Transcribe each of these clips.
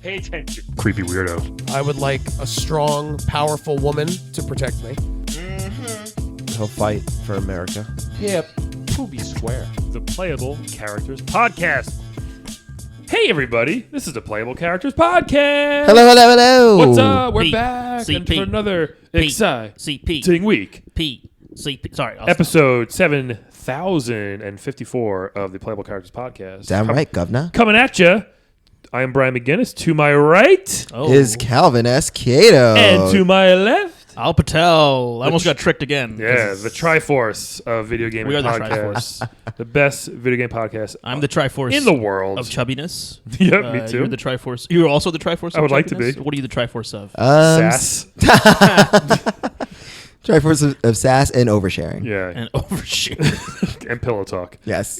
Pay attention. Creepy weirdo. I would like a strong, powerful woman to protect me. He'll fight for America. Yep. Poopy square. The Playable Characters Podcast. Hey, everybody. This is the Playable Characters Podcast. Hello. What's up? We're Pete. back and CP. for another Pete. exciting CP. week. P. CP. Sorry. Episode 7054 of the Playable Characters Podcast. Damn right, governor. Coming at you. I am Brian McGinnis. To my right Is Calvin S. Cato. and to my left. Al Patel. I almost got tricked again. Yeah, the Triforce of video game We are the podcasts. The best video game podcast I'm the Triforce in the world. of chubbiness. Yep, me too. You're the Triforce. You're also the Triforce. I would like to be. What are you the Triforce of? Sass. Triforce of sass and oversharing. Yeah. And overshoot. And pillow talk. Yes.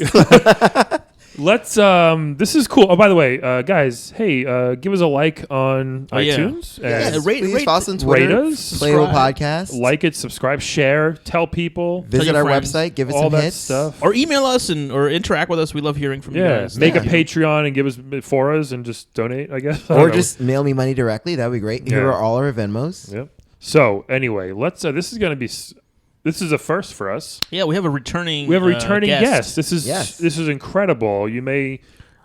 Let's this is cool. Oh, by the way, guys, hey, give us a like on Oh, yeah. iTunes. Yes. And Please follow us on Twitter. rate us, Playable Podcast. like it, subscribe, share, tell people, Visit your our friends. website. Give us all some that hits. stuff. Or email us or interact with us. We love hearing from you Yeah, guys. make a Yeah. Patreon and give us for us and just donate, I guess. I Or don't know. just mail me money directly. That would be great. Here Yeah. are all our Venmos. Yep. So anyway, let's. This is gonna be. This is a first for us. Yeah, we have a returning. We have a returning guest. guest. Yes. This is incredible. You may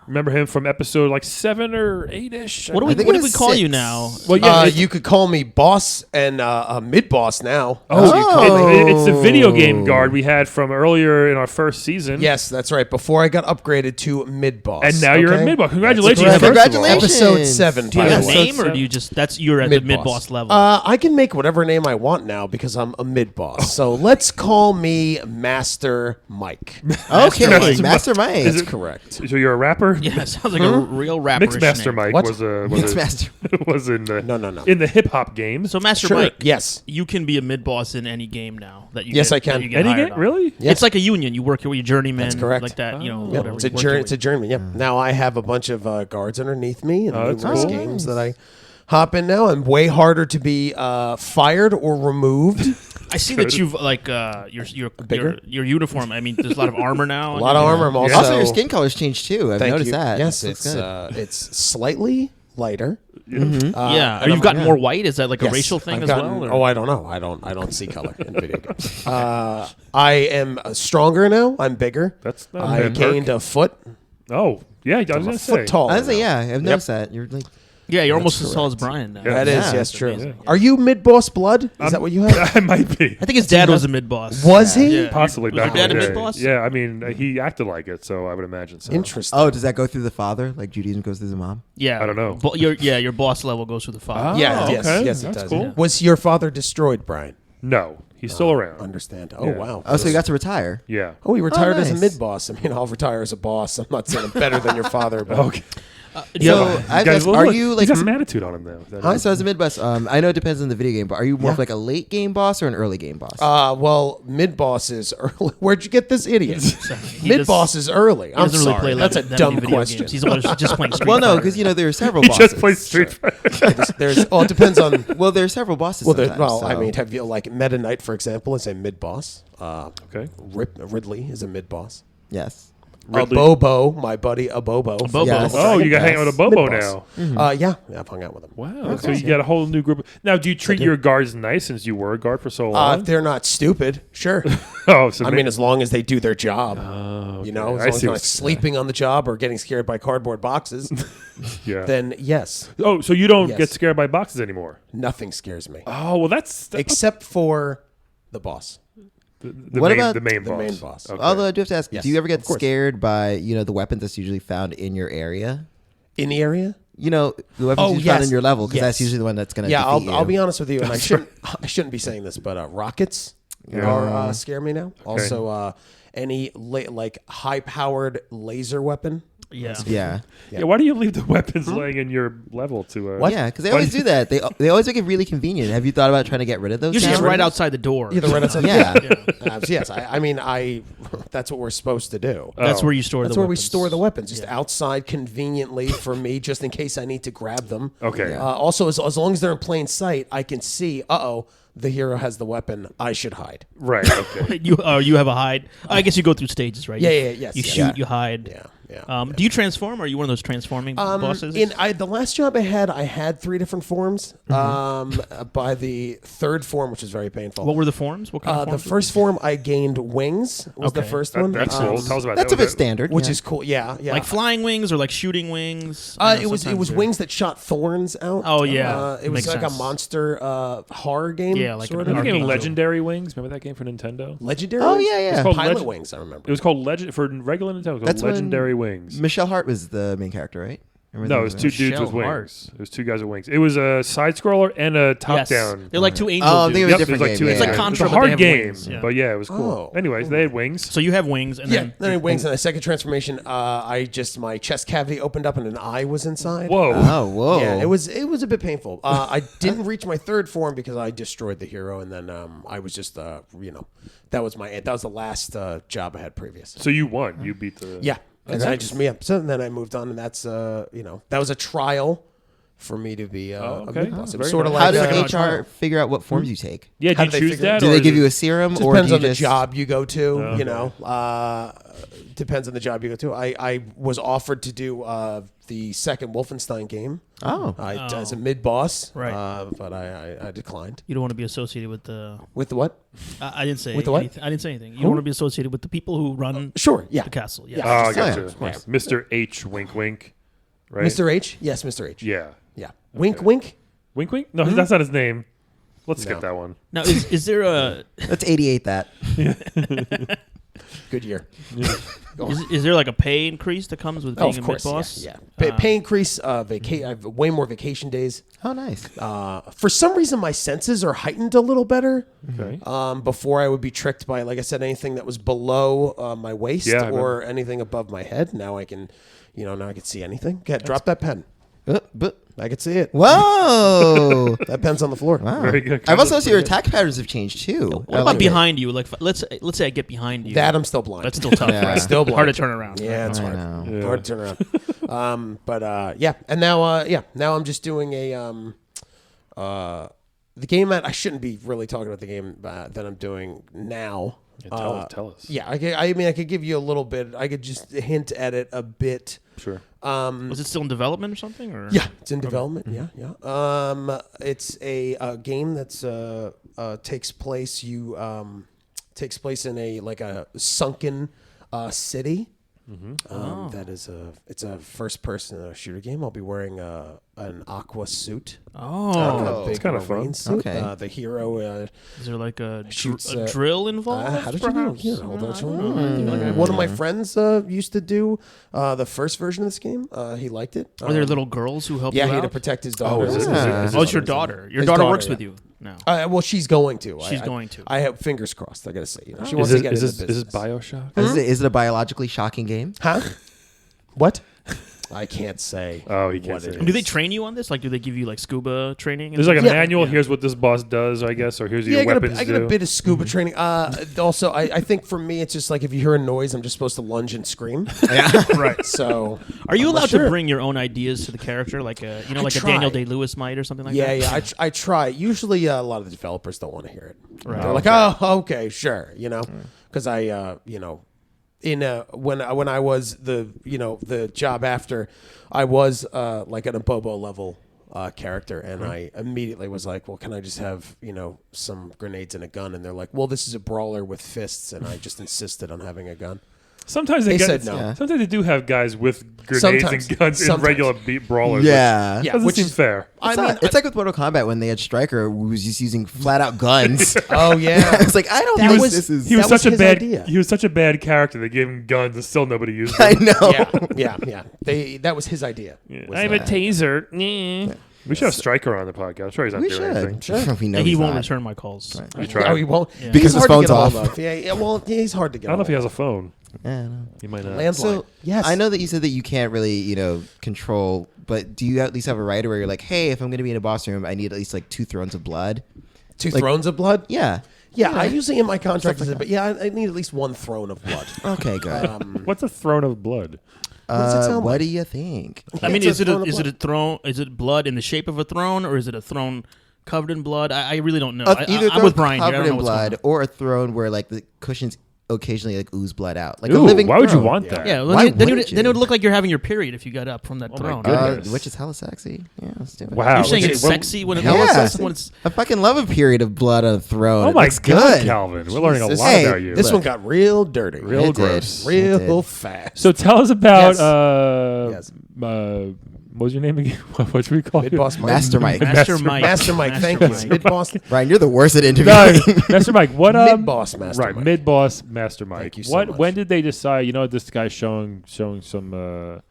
remember him from episode like 7 or 8-ish. What do I we think what it do we was call you 6. now? Well, yeah, You could call me boss and mid-boss now. Oh, That's what you call me. it's the video game guard we had from earlier in our first season. Yes, that's right. Before I got upgraded to mid-boss. And now you're a okay? mid-boss. Congratulations. That's first correct. of all. Congratulations. Episode 7. Do you by have the a way. name, or do you just you're at the mid-boss level? I can make whatever name I want now because I'm a mid-boss. So let's call me Master Mike. Okay, Master Master Mike. Is That's it- correct. So you're a rapper? Yeah, it sounds like a real rapper. Mixmaster Mike What? was a Mixmaster. was in the No. in the hip hop game. So Master Sure. Mike, Yes. you can be a mid-boss in any game now. That you Yes, get, I can. that you get Any hired game? on. Really? Yes. It's like a union. You work with your journeyman. That's correct. Like that, Oh. whatever. It's a journey. It's a journeyman. Yep. Now I have a bunch of guards underneath me and that's numerous cool. games that I hop in now. I'm way harder to be fired or removed. I see that you've like Bigger? your uniform. I mean, there's a lot of armor now. A lot of armor. I'm also, Also, your skin color's changed too. I've Thank noticed you. that. Yes, Looks it's good. it's slightly lighter. Yeah, and you've gotten yeah. more white. Is that like a Yes, racial thing I've as gotten- well? or- Oh, I don't know. I don't see color in video games. I am stronger now. I'm bigger. That's not a I bad gained perk. a foot. Oh, yeah, I was I'm going a to say. foot taller. Honestly, now. yeah, I've noticed that. You're like, yeah, you're almost That's as tall as Brian now. Yeah. That is Yeah. yes, true. amazing. Are you mid boss blood? Is that what you have? I might be. I think his dad was a mid boss. Was he? Yeah. Possibly Was back your in dad a the day. mid-boss? Yeah, I mean, he acted like it, so I would imagine so. Interesting. oh, does that go through the father like Judaism goes through the mom? Yeah, I don't know. Your boss level goes through the father. Yeah, Oh, yes, okay. yes, it That's does. cool. Yeah. Was your father destroyed, Brian? No, he's still around. Understand. Oh Yeah. wow. Oh, so you got to retire. Yeah. Oh, he retired as a nice. mid boss. I mean, I'll retire as a boss. I'm not saying I'm better than your father, but Okay. So, Guys, I've asked, look, are you he's like? got some attitude on him though. That is- So as a mid boss, I know it depends on the video game, but are you more of Yeah. like a late game boss or an early game boss? well, mid boss is early. Where'd you get this idiot? He Mid just- boss is early. He I'm doesn't really sorry. play That's a that dumb many video question. games. He's just playing Street well, no, Fighter. because there are several he bosses. just plays Street Fighter. There's well, it depends on. Well, there are several bosses. Well, sometimes, I so- mean, have you like Meta Knight, for example, is a mid boss. Okay. Ridley is a mid boss. yes. Ridley. Abobo, my buddy Abobo. Abobo. Yes. Oh, you got to hang out with a Bobo Mid-boss. now. Yeah, I've hung out with him. Wow. So you got a whole new group. Now, do you treat your guards nice since you were a guard for so long? If they're not stupid, sure. oh, so I mean, as long as they do their job. You know, I as long as see they're what not you're sleeping on the job or getting scared by cardboard boxes, yeah. then yes, Oh, so you don't Yes. get scared by boxes anymore? nothing scares me. Oh, well, that's Except for the boss. the What main, about the main the boss. main boss? Okay. Although I do have to ask, Yes, do you ever get of course. scared by the weapons that's usually found in your area? In the area? The weapons Oh, you found yes. in your level, because Yes. that's usually the one that's going to. Yeah, defeat you. I'll be honest with you, and I shouldn't be saying this, but rockets are scare me now. Also, any like high-powered laser weapon. Yeah. Yeah. Yeah, why do you leave the weapons laying in your level to? What? Yeah, because they always do that. They always make it really convenient. Have you thought about trying to get rid of those? Usually it's cameras? right outside the door. Either right outside. Yeah. Yes. I mean, that's what we're supposed to do. That's Oh. where you store That's the where we weapons. store the weapons, just outside conveniently for me, just in case I need to grab them. Okay. Yeah. Also, as long as they're in plain sight, I can see. The hero has the weapon. I should hide. Right. Okay. You have a hide. I guess you go through stages, right? Yeah, yeah, yes, You yes. shoot, you hide. Yeah. yeah. Do you transform? Or are you one of those transforming bosses? The last job I had 3 different forms. By the 3rd form, which is very painful. What were the forms? What kind of The forms? first form I gained wings. Was the Okay. first one? That's cool. Tell us about That's that. a bit standard. Which yeah. is cool. Yeah, yeah. Like flying wings or like shooting wings? I know It was sometimes they're- wings that shot thorns out. Oh, yeah. It was Makes like sense. a monster horror game. Yeah, like sort an of. Remember the game RPG. Legendary Wings? Remember that game for Nintendo? Legendary. Oh Wings? yeah, yeah. It's called Pilot Legend- Wings. I remember. It was called Legend for regular Nintendo. It was called That's when- Legendary Wings. Michelle Hart was the main character, right? Remember No, that it was 2 dudes Michelle with Hart. wings. It was 2 guys with wings. It was a side scroller and a top Yes. down. They're like 2 angel Oh, I'm dudes. thinking of a Yep, different there's like game. 2 yeah, It's like yeah. Contra, It's a but they hard have game, wings, yeah. but yeah, it was cool. Oh. Anyways, they had wings. So you have wings, and Yeah. then Then wings and a second transformation. My chest cavity opened up and an eye was inside. Whoa. Oh, whoa. Yeah, it was a bit painful. I didn't reach my 3rd form because I destroyed the hero, and then I was just that was the last job I had previous. So you won. You beat the. Yeah, and then so then I moved on, and that's that was a trial for me to be a okay. mid-boss. It Very was sort of nice. like How a does HR figure out what forms you take? Yeah, How do do you they choose figure it? that? Do or they is give it- you a serum, Just or depends do you on the just job you go to. Okay. Depends on the job you go to. I was offered to do the second Wolfenstein game. Oh, As a mid boss, Right. but I declined. you don't want to be associated with the. With the what? I didn't say With the what? anything. I didn't say anything. You don't want to be associated with the people who run Sure, yeah. the castle. Yeah. Yeah. Oh, I Just- got yeah, you. of course. Mr. H. Wink, wink. Right. Mr. H? Yes, Mr. H. Yeah. Yeah. Wink, wink. Wink, wink. No, that's not his name. Let's skip No. that one. Now, is there a let's 88 that. Good year. is there like a pay increase that comes with being of a course. mid boss? Yeah. Pay increase. I have way more vacation days. Oh, nice. For some reason, my senses are heightened a little better. Okay. Before I would be tricked by, like I said, anything that was below my waist Yeah, I or anything above my head. Now I can, now I can see anything. Okay, drop that pen. But I can see it. whoa. That pen's on the floor. Wow. Very good. I've also noticed your attack patterns have changed too. What about behind you? Like, let's say I get behind you. That I'm still blind. That's still tough, Yeah. right? Still blind. Hard to turn around. Yeah, it's I hard. know. Yeah. Hard to turn around. And now I'm just doing the game that I shouldn't be really talking about the game that I'm doing now. Yeah, tell us. Yeah, I mean, I could give you a little bit. I could just hint at it a bit. Sure. Was it still in development or something? Or Yeah, it's in development. Yeah. It's a game that's takes place in a sunken city. It's a first person shooter game. I'll be wearing an aqua suit. Oh, A big it's kinda marine fun. suit. Okay. The hero is there like a shoots, drill involved? how did you know? perhaps? Here, hold on. I don't know. One of my friends used to do the first version of this game. He liked it. Are there little girls who help Yeah, you he had to out? protect his daughter. is this- Yeah. is Oh, this- it's your daughter. Your His daughter daughter, works yeah. with you now. Well, she's going to. She's going to. I have fingers crossed. I gotta say, she Is wants to it, get is, into this, is business. it Bioshock? Is it a biologically shocking game? Huh? What? I can't say. Oh, he can't what say it it. is. Do they train you on this? Like, do they give you like scuba training? There's like a Yeah. manual. Here's what this boss does, I guess, or here's what Yeah, your weapons I got do. a bit of scuba training. Also, I think for me, it's just like if you hear a noise, I'm just supposed to lunge and scream. Right. So, Are you I'm not allowed sure. to bring your own ideas to the character, like a like a try. Daniel Day Lewis might or something like yeah, that? I try. Usually, a lot of the developers don't want to hear it. Right. They're like, oh, okay, sure, because I, when I was the job after, I was like an Abobo level character, and I immediately was like, well, can I just have some grenades and a gun? And they're like, well, this is a brawler with fists, and I just insisted on having a gun. Sometimes They get, said no. Yeah. Sometimes they do have guys with grenades Sometimes. and guns in Sometimes. regular brawlers. Yeah. which Yeah, doesn't which seem is- fair. It's like with Mortal Kombat when they had Stryker who was just using flat out guns. Oh yeah, It's like, I don't That think was- this is. He was That was such a his bad. idea. He was such a bad character. They gave him guns and still nobody used I them. know. yeah. That was his idea. was I'm a that. taser. Nah. We should have Stryker on the podcast. I'm sure he's not We doing should. anything. Sure. We know And he he's won't not. return my calls. We Oh, tried. he won't Yeah. Because He's his hard to phone's get a hold off. of. Yeah, well, he's hard to get. I don't know if he hold has a phone. Yeah, I know. He might not. Landline. So Yes. I know that you said that you can't really, control, but do you at least have a writer where you're like, hey, if I'm going to be in a boss room, I need at least like 2 thrones of blood? Two like- thrones of blood. Yeah. Yeah, I usually in my contract is but yeah, I need at least 1 throne of blood. Okay, good. What's a throne of blood? does it sound what like? do you think? I mean, It's is a throne of it a throne? Is it blood in the shape of a throne, or is it a throne covered in blood? I really don't know. Either I'm throne with Brian here. I covered don't know in what's going blood, or a throne where like the cushions occasionally like ooze blood out, like Ooh, a living. why would you throne. want that? Yeah, Why then, wouldn't then it would you? look like you're having your period if you got up from that my throne. goodness. Which is hella sexy. Yeah, let's do it. Wow. You're saying Wait, it's what- sexy when it Yeah, looks when it's I fucking love a period of blood on a throne. Oh It my looks God, good. Calvin, we're learning a Jesus. lot Hey, about you. This Look. one got real dirty. Real It did. gross. It Real did. fast. So tell us about Yes. what was your name again? What should we call Mid you? boss Master Mike. Master Mike. Master Mike, thank Master you. Mike. Mid boss. Ryan, you're the worst at No, interviewing. Master Mike. What Mid-boss Master right, Mike. mid boss Master Mike. Thank you so what? much. When did they decide? You know, this guy's showing some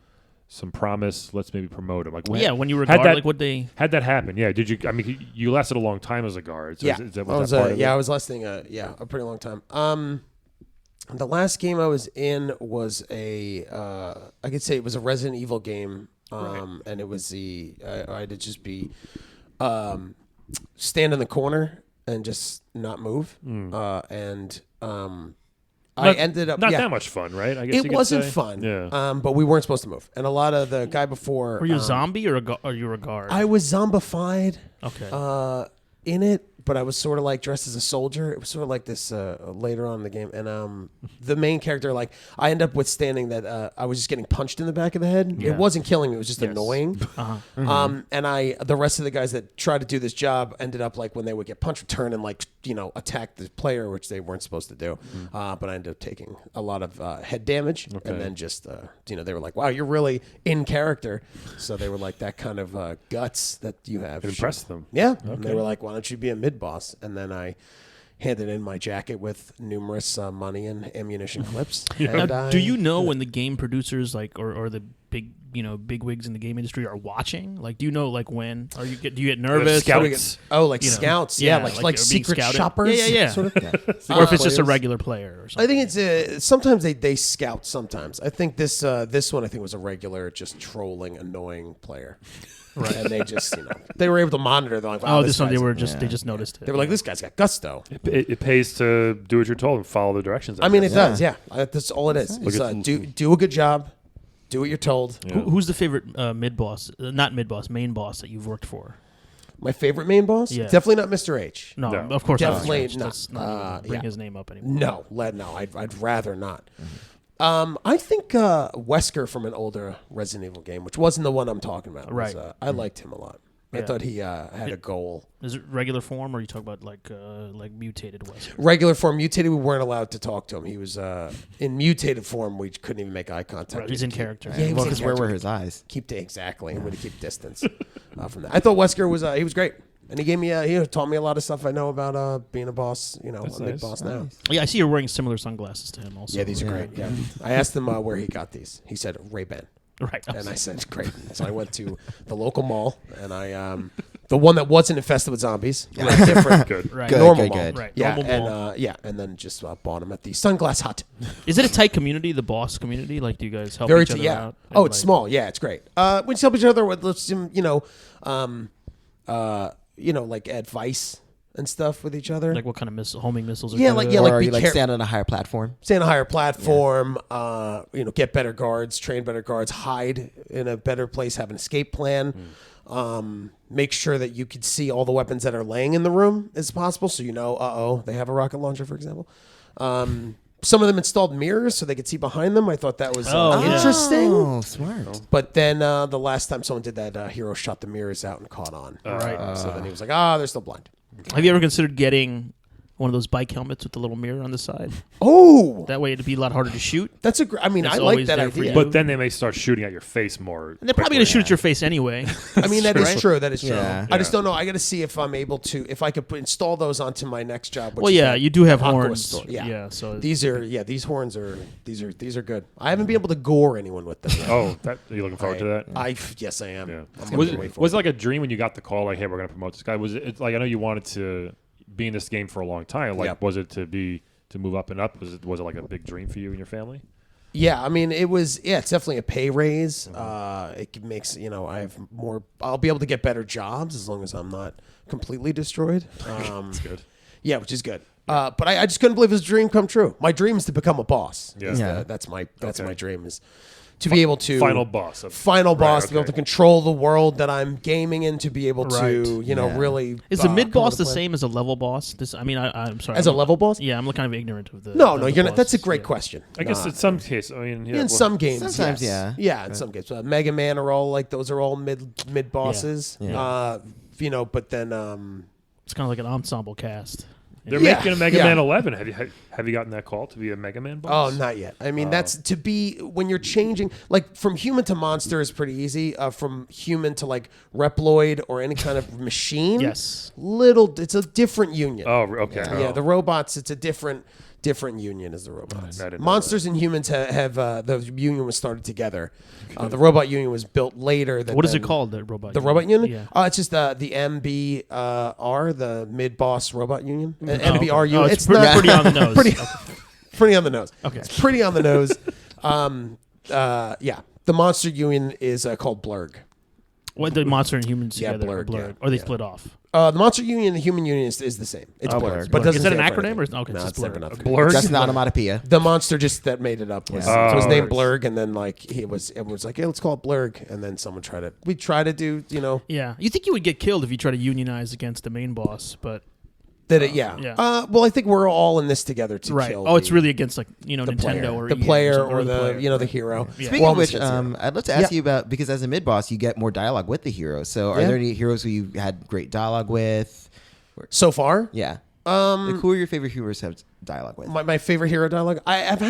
promise. Let's maybe promote him. Like when you were a had guard, that- like what they. Had that happen? Yeah. Did you? I mean, you lasted a long time as a guard. So Yeah, is that, I was, that part of I it? was lasting a pretty long time. The last game I was in was I could say it was a Resident Evil game, and it was I had to just be stand in the corner and just not move, I ended up not that much fun, right? I guess you It could wasn't say. fun, Yeah. but we weren't supposed to move, and a lot of the guy before. Were you a zombie or you were a guard? I was zombified. Okay. In it, but I was sort of like dressed as a soldier. It was sort of like this later on in the game, and the main character, like I end up withstanding that I was just getting punched in the back of the head. Yeah. It wasn't killing me; it was just Yes. annoying. Uh-huh. And the rest of the guys that tried to do this job ended up like when they would get punched, would turn and like attack the player, which they weren't supposed to do. But I ended up taking a lot of head damage, and then just they were like, "Wow, you're really in character." So they were like, "That kind of guts that you have." It impressed them. Yeah. And they were like, why don't you be a mid-boss? And then I handed in my jacket with numerous money and ammunition clips. Yeah. And Now, do you know when the game producers or the big wigs in the game industry are watching? Like, do you know like when? Do you get nervous? Scouts. like You know, scouts. yeah, Yeah, like like you're being secret scouted. shoppers. Yeah. Sort of. Or if it's just a players. regular player or I something? think it's sometimes they scout sometimes. I think this one I think was a regular just trolling annoying player. Right. And they just they were able to monitor. They're like, wow, this one they guy's- were just they just noticed it. they were like, this guy's got gusto. It pays to do what you're told and follow the directions. I mean, guess. it does. Yeah, that's all it is. It's, do a good job, do what you're told. Yeah. Who's the favorite mid boss? Not mid boss, main boss that you've worked for? My favorite main boss? Yeah. Definitely not Mr. H. No, No. of course Definitely not. not. Let's not even bring Yeah. his name up anymore. No, I'd rather not. I think Wesker from an older Resident Evil game, which wasn't the one I'm talking about. Right. I liked him a lot. I Yeah. thought he had a goal. Is it regular form, or are you talking about like mutated Wesker? Regular form, mutated, we weren't allowed to talk to him. He was in mutated form. We couldn't even make eye contact. Right, he's in character. Yeah, he was in Because where were character. his eyes? Exactly. I'm going to keep distance from that. I thought Wesker was he was great, and he gave me he taught me a lot of stuff I know about being a boss. A nice. mid boss now. Yeah, I see you're wearing similar sunglasses to him also. Yeah, these are great. Yeah, I asked him where he got these. He said Ray-Ban, Right. and I said great. So I went to the local mall, and I the one that wasn't infested with zombies, like different, Good. Right. Good, normal good, mall. good. Right. Yeah, Normal mall. and then just bought them at the Sunglass Hut. Is it a tight community, the boss community? Like, do you guys help Very each other yeah. out? Oh, And, it's like- small. Yeah, it's great. We just help each other with like advice and stuff with each other. Like, what kind of homing missiles? Are Yeah, good? like- yeah, Or like are be you like care- stand on a higher platform? Stay on a higher platform, get better guards, train better guards, hide in a better place, have an escape plan. Make sure that you can see all the weapons that are laying in the room as possible. So they have a rocket launcher, for example. Some of them installed mirrors so they could see behind them. I thought that was interesting. Oh, smart. But then the last time someone did that, Hero shot the mirrors out and caught on. Right. So then he was like, they're still blind. Have you ever considered getting one of those bike helmets with the little mirror on the side? Oh, That way it'd be a lot harder to shoot. that's a great. I mean, It's I like always that there for idea. you. But then they may start shooting at your face more. And they're probably going to shoot at your face anyway. I mean, that is Right? true. That is true. Yeah. I just don't know. I got to see if I'm able to, if I could install those onto my next job. Which Well, is yeah, that you do have Aqua horns. store. Yeah, so these horns are these are good. I haven't been able to gore anyone with them. Yet. Oh, are you looking forward to that? Yes, I am. Yeah. I'm Was gonna wait it, for was it like a dream when you got the call, like, hey, we're going to promote this guy? Was it like, I know you wanted to be in this game for a long time. Like, Yep. was it to move up and up? Was it like a big dream for you and your family? Yeah, I mean, it was. Yeah, it's definitely a pay raise. It makes I have more. I'll be able to get better jobs as long as I'm not completely destroyed. That's good. Yeah, which is good. But I just couldn't believe his dream come true. My dream is to become a boss. Yeah. Yeah. That's my Okay. dream is to be able to final boss. to be able okay. to control the world that I'm gaming in, to be able to really. Is the mid boss come the into play. same as a level boss? I'm sorry. As a level boss? Yeah, I'm kind of ignorant of the. No, of the you're not. That's a bosses, great yeah. question. I guess in some cases, I mean, In some games, Sometimes, yes. yeah. In some games, Mega Man are all like those are all mid bosses. Yeah. But then It's kind of like an ensemble cast. they're Yeah, making a Mega yeah. Man 11. Have you gotten that call to be a Mega Man boss? oh, not yet. I mean, that's to be when you're changing like from human to monster is pretty easy. From human to like Reploid or any kind of machine. Yes. It's a different union. Oh, okay. Yeah, the robots. It's a different union as the robots. I didn't know Monsters and humans have the union was started together. The robot union was built later. What is it called? The robot. The robot union? Yeah. It's just the MBR, the mid boss robot union. Oh, okay. MBR union. Oh, it's pretty on the nose. Pretty on the nose. Okay. It's pretty on the nose. Yeah. The monster union is called Blurg. What the monster and humans Yeah, together? Blurg, yeah. Or they Yeah. split off. The monster union and the human union is the same. It's Blurg. But it doesn't Is that an stand for acronym anything. or okay? No, it's it's just never Blurg. nothing. Blurg? That's an onomatopoeia. The monster just that made it up was, Yeah. was named Oh. Blurg, and then like everyone was like, hey, let's call it Blurg, and then someone we tried to do, Yeah, you think you would get killed if you try to unionize against the main boss, but yeah. Yeah. Well, I think we're all in this together to right. kill. Oh, it's the- really against like the Nintendo player, or the EA player something, or the player. the hero. Yeah. Speaking Well, of which, it's hero. I'd love to ask you about, because as a mid boss, you get more dialogue with the hero. So are Yeah. there any heroes who you had great dialogue with? So far, Yeah. Like, who are your favorite heroes to have dialogue with? my favorite hero dialogue. I've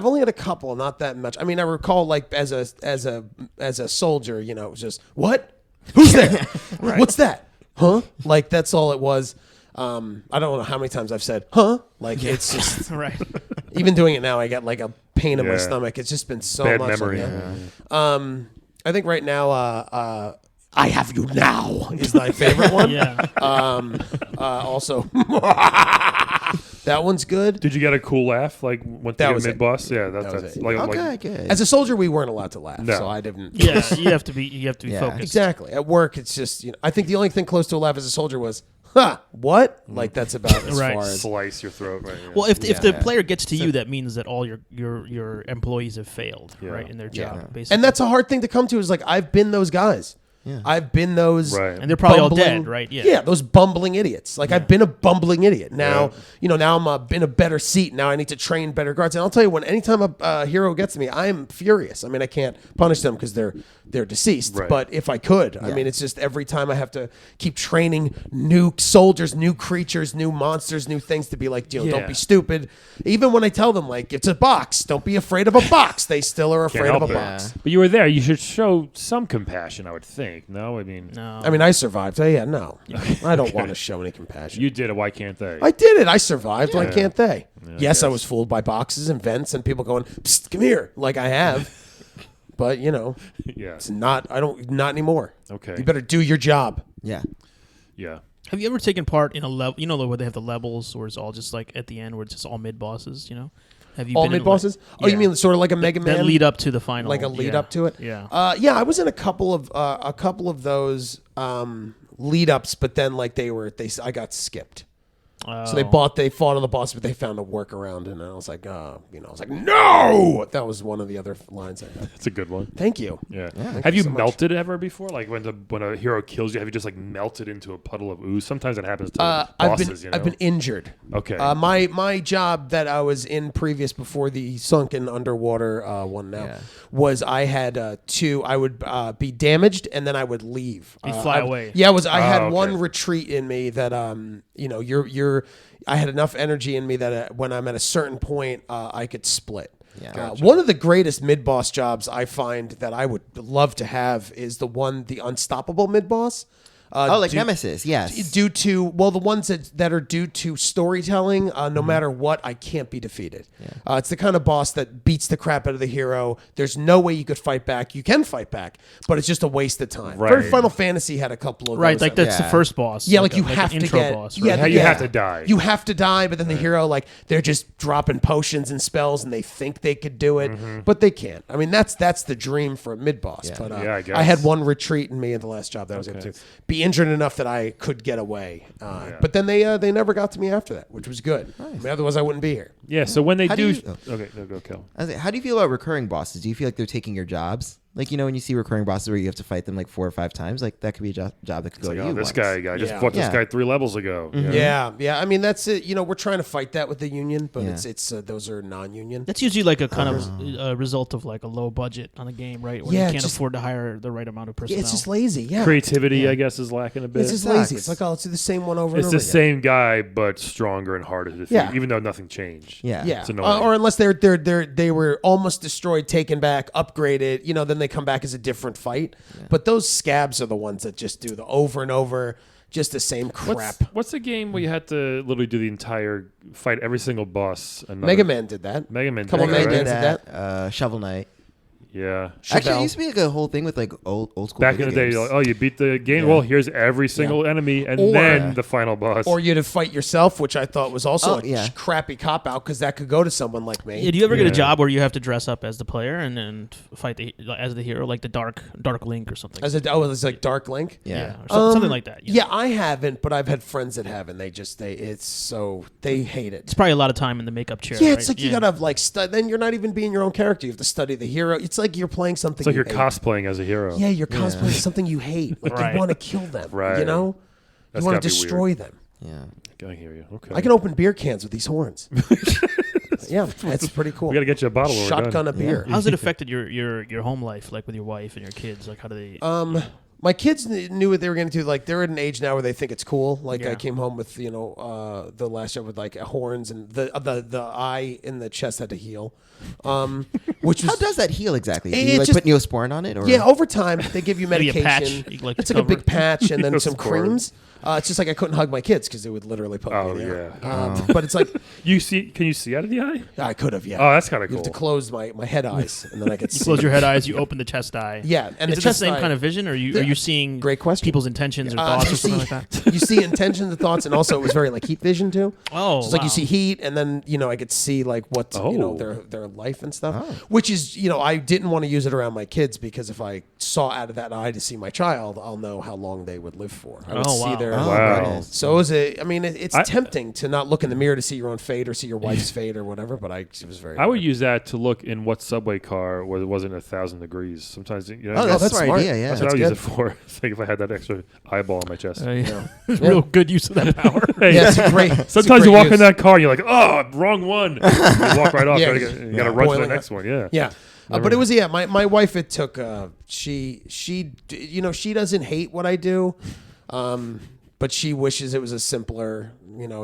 only had a couple, not that much. I mean, I recall like as a soldier, it was just what? Who's there? What's that? Huh? Like that's all it was. I don't know how many times I've said, huh? Like it's just right. even doing it now, I get like a pain in my Yeah. stomach. It's just been so Bad much. memory. I think right now, I have you now is my favorite one. Yeah. Also, that one's good. Did you get a cool laugh like when That you was mid it. boss? Yeah, That was that's it. like Okay, good. As a soldier, we weren't allowed to laugh, No. so I didn't. Yeah. You have to be Yeah. focused. Exactly. At work, it's just I think the only thing close to a laugh as a soldier was, "Huh? What?" Like that's about as Right. far as. slice your throat. Right. Yeah. Well, if the Yeah. player gets to you, that means that all your employees have failed, Yeah. right, in their Yeah. job. Basically. And that's a hard thing to come to. Is like I've been those guys. Yeah. I've been those. Right. and they're probably all bumbling- dead, right? Yeah. Yeah, those bumbling idiots. Like I've been a bumbling idiot. Now, now I'm in a better seat. Now I need to train better guards. And I'll tell you, anytime a hero gets me, I am furious. I mean, I can't punish them because they're deceased. Right. But if I could, I mean, it's just every time I have to keep training new soldiers, new creatures, new monsters, new things to be like, Yeah. don't be stupid. Even when I tell them like it's a box, don't be afraid of a box. They still are Can't afraid of help a it. box. But you were there. You should show some compassion, I would think. No, I mean, No. I mean, I survived. Yeah, no, I don't want to show any compassion. you did it. Why can't they? I did it. I survived. Why can't they? Yeah, Yes, I guess. was fooled by boxes and vents and people going, Psst, come here, like I have. But yeah. it's not. Not anymore. Okay. You better do your job. Yeah. Yeah. Have you ever taken part in a level? You know where they have the levels, where it's all just like at the end, where it's just all mid bosses. Have you All been in, mid bosses. Oh, you Yeah. mean sort of like a Mega Man? that lead up to the final? like a lead yeah. up to it. Yeah. Yeah, I was in a couple of those lead ups, but then like I got skipped. So they fought on the boss, but they found a workaround, and I was like, I was like, no. That was one of the other lines I had. That's a good one. Thank you. Yeah. Thank Have you you so much. melted ever before? Like when a hero kills you, have you just like melted into a puddle of ooze? Sometimes it happens to bosses. I've been injured. Okay. My job that I was in previous before the sunken underwater one now Yeah. was I had I would be damaged and then I would leave. You'd fly away. Yeah, I had okay. one retreat in me that I had enough energy in me that when I'm at a certain point I could split. Yeah. One of the greatest mid boss jobs I find that I would love to have is the unstoppable mid boss. Like Nemesis, yes. Due to the ones that are due to storytelling, no matter what, I can't be defeated. It's the kind of boss that beats the crap out of the hero. There's no way you could fight back. You can fight back, but it's just a waste of time. Right. Very Final Fantasy had a couple of Right, those like that- that's the Yeah. first boss. Yeah, like you an have to intro get boss. yeah, Right? You have to die. You have to die, but then the hero they're just dropping potions and spells, and they think they could do it, but they can't. I mean, that's the dream for a mid boss. Yeah. But Yeah, I guess. I had one retreat in me in the last job that I was able to be be injured enough that I could get away. But then they never got to me after that, which was good. Nice. I mean, otherwise, I wouldn't be here. Yeah. So when they How do, do you- okay, go Kel. How do you feel about recurring bosses? Do you feel like they're taking your jobs? Like, when you see recurring bosses where you have to fight them like 4 or 5 times, like that could be a job that could It's go like, to oh, you. this once. guy just fought this guy 3 levels ago. You know? Yeah. I mean, that's it. We're trying to fight that with the union, but Yeah. it's those are non-union. That's usually like a kind of result of like a low budget on a game, right? When you can't afford to hire the right amount of personnel. It's just lazy. Yeah. Creativity, I guess, is lacking a bit. It's just lazy. It's like, let's do the same one over and It's over the again. same guy, but stronger and harder to defeat, Yeah. even though nothing changed. Yeah. Yeah, It's annoying. or unless they were almost destroyed, taken back, upgraded. Then they come back as a different fight. Yeah. But those scabs are the ones that just do the over and over, just the same crap. What's the game where you had to literally do the entire fight, every single boss? Mega Man did that. Mega Man. Couple did that, Mega right? Man did that. Shovel Knight. Yeah. Actually, Chevelle. it used to be like a whole thing with like old school. Back in the video day, games. you're like, oh, you beat the game. Yeah. Well, here's every single enemy, and Or- then the final boss. Or you to fight yourself, which I thought was also a yeah. crappy cop out because that could go to someone like me. Yeah, do you ever get Yeah. a job where you have to dress up as the player and then fight as the hero, like the Dark Link or something? It's like Dark Link. Yeah. or something like that. Yeah, I haven't, but I've had friends that have, and they hate it. It's probably a lot of time in the makeup chair. Yeah, right? it's like you gotta then you're not even being your own character. You have to study the hero. It's like you're playing something. It's like you you're hate. cosplaying as a hero. Yeah, you're cosplaying something you hate. Like Right. you want to kill them. Right. You know, That's you want gotta to be destroy weird. them. Yeah. I hear you. Okay. I can open beer cans with these horns. Yeah, that's pretty cool. We got to get you a bottle. when we're Shotgun done. a beer. How's it affected your home life, like with your wife and your kids? Like how do they? My kids knew what they were going to do. Like they're at an age now where they think it's cool. Like Yeah. I came home with the last job with like horns and the eye in the chest had to heal, which was How does that heal exactly? Do It you like just- put Neosporin on it? Or? yeah. Over time, they give you Maybe a medication. patch, like, it's to like a big cover. patch and then some Neosporin. creams. It's just like I couldn't hug my kids because they would literally poke Oh, me in the yeah. eye. But it's like You see? Can you see out of the eye? I could have. Yeah. Oh, that's kind of You cool. have to close my head eyes and then I could You see. close your head eyes, you open the chest eye. Yeah, and is the it chest the same eye- kind of vision, or are you seeing Great question. people's intentions or thoughts you or something see- like that? You see intentions and thoughts, and also it was very like heat vision too. Oh, So it's like wow. you see heat, and then I could see like what Oh. their life and stuff. Which is I didn't want to use it around my kids because if I saw out of that eye to see my child, I'll know how long they would live for. I would Oh, see wow. their. Oh, Wow. goodness. So it's I- tempting to not look in the mirror to see your own fate or see your wife's fate or whatever. But it was very. I would use that to look in what subway car where it wasn't 1,000 degrees. Sometimes Oh, that's that's a smart smart. idea. Yeah. that's what I would good. use it for. Think if I had that extra eyeball on my chest. Yeah. Real good use of that power. Hey, Yeah, it's a great. it's a sometimes you great walk use. in that car and you're like, oh, wrong one. You walk right off. Yeah, You got to run to the boiling next one. Yeah. Yeah. But it was my wife. It took she doesn't hate what I do, but she wishes it was a simpler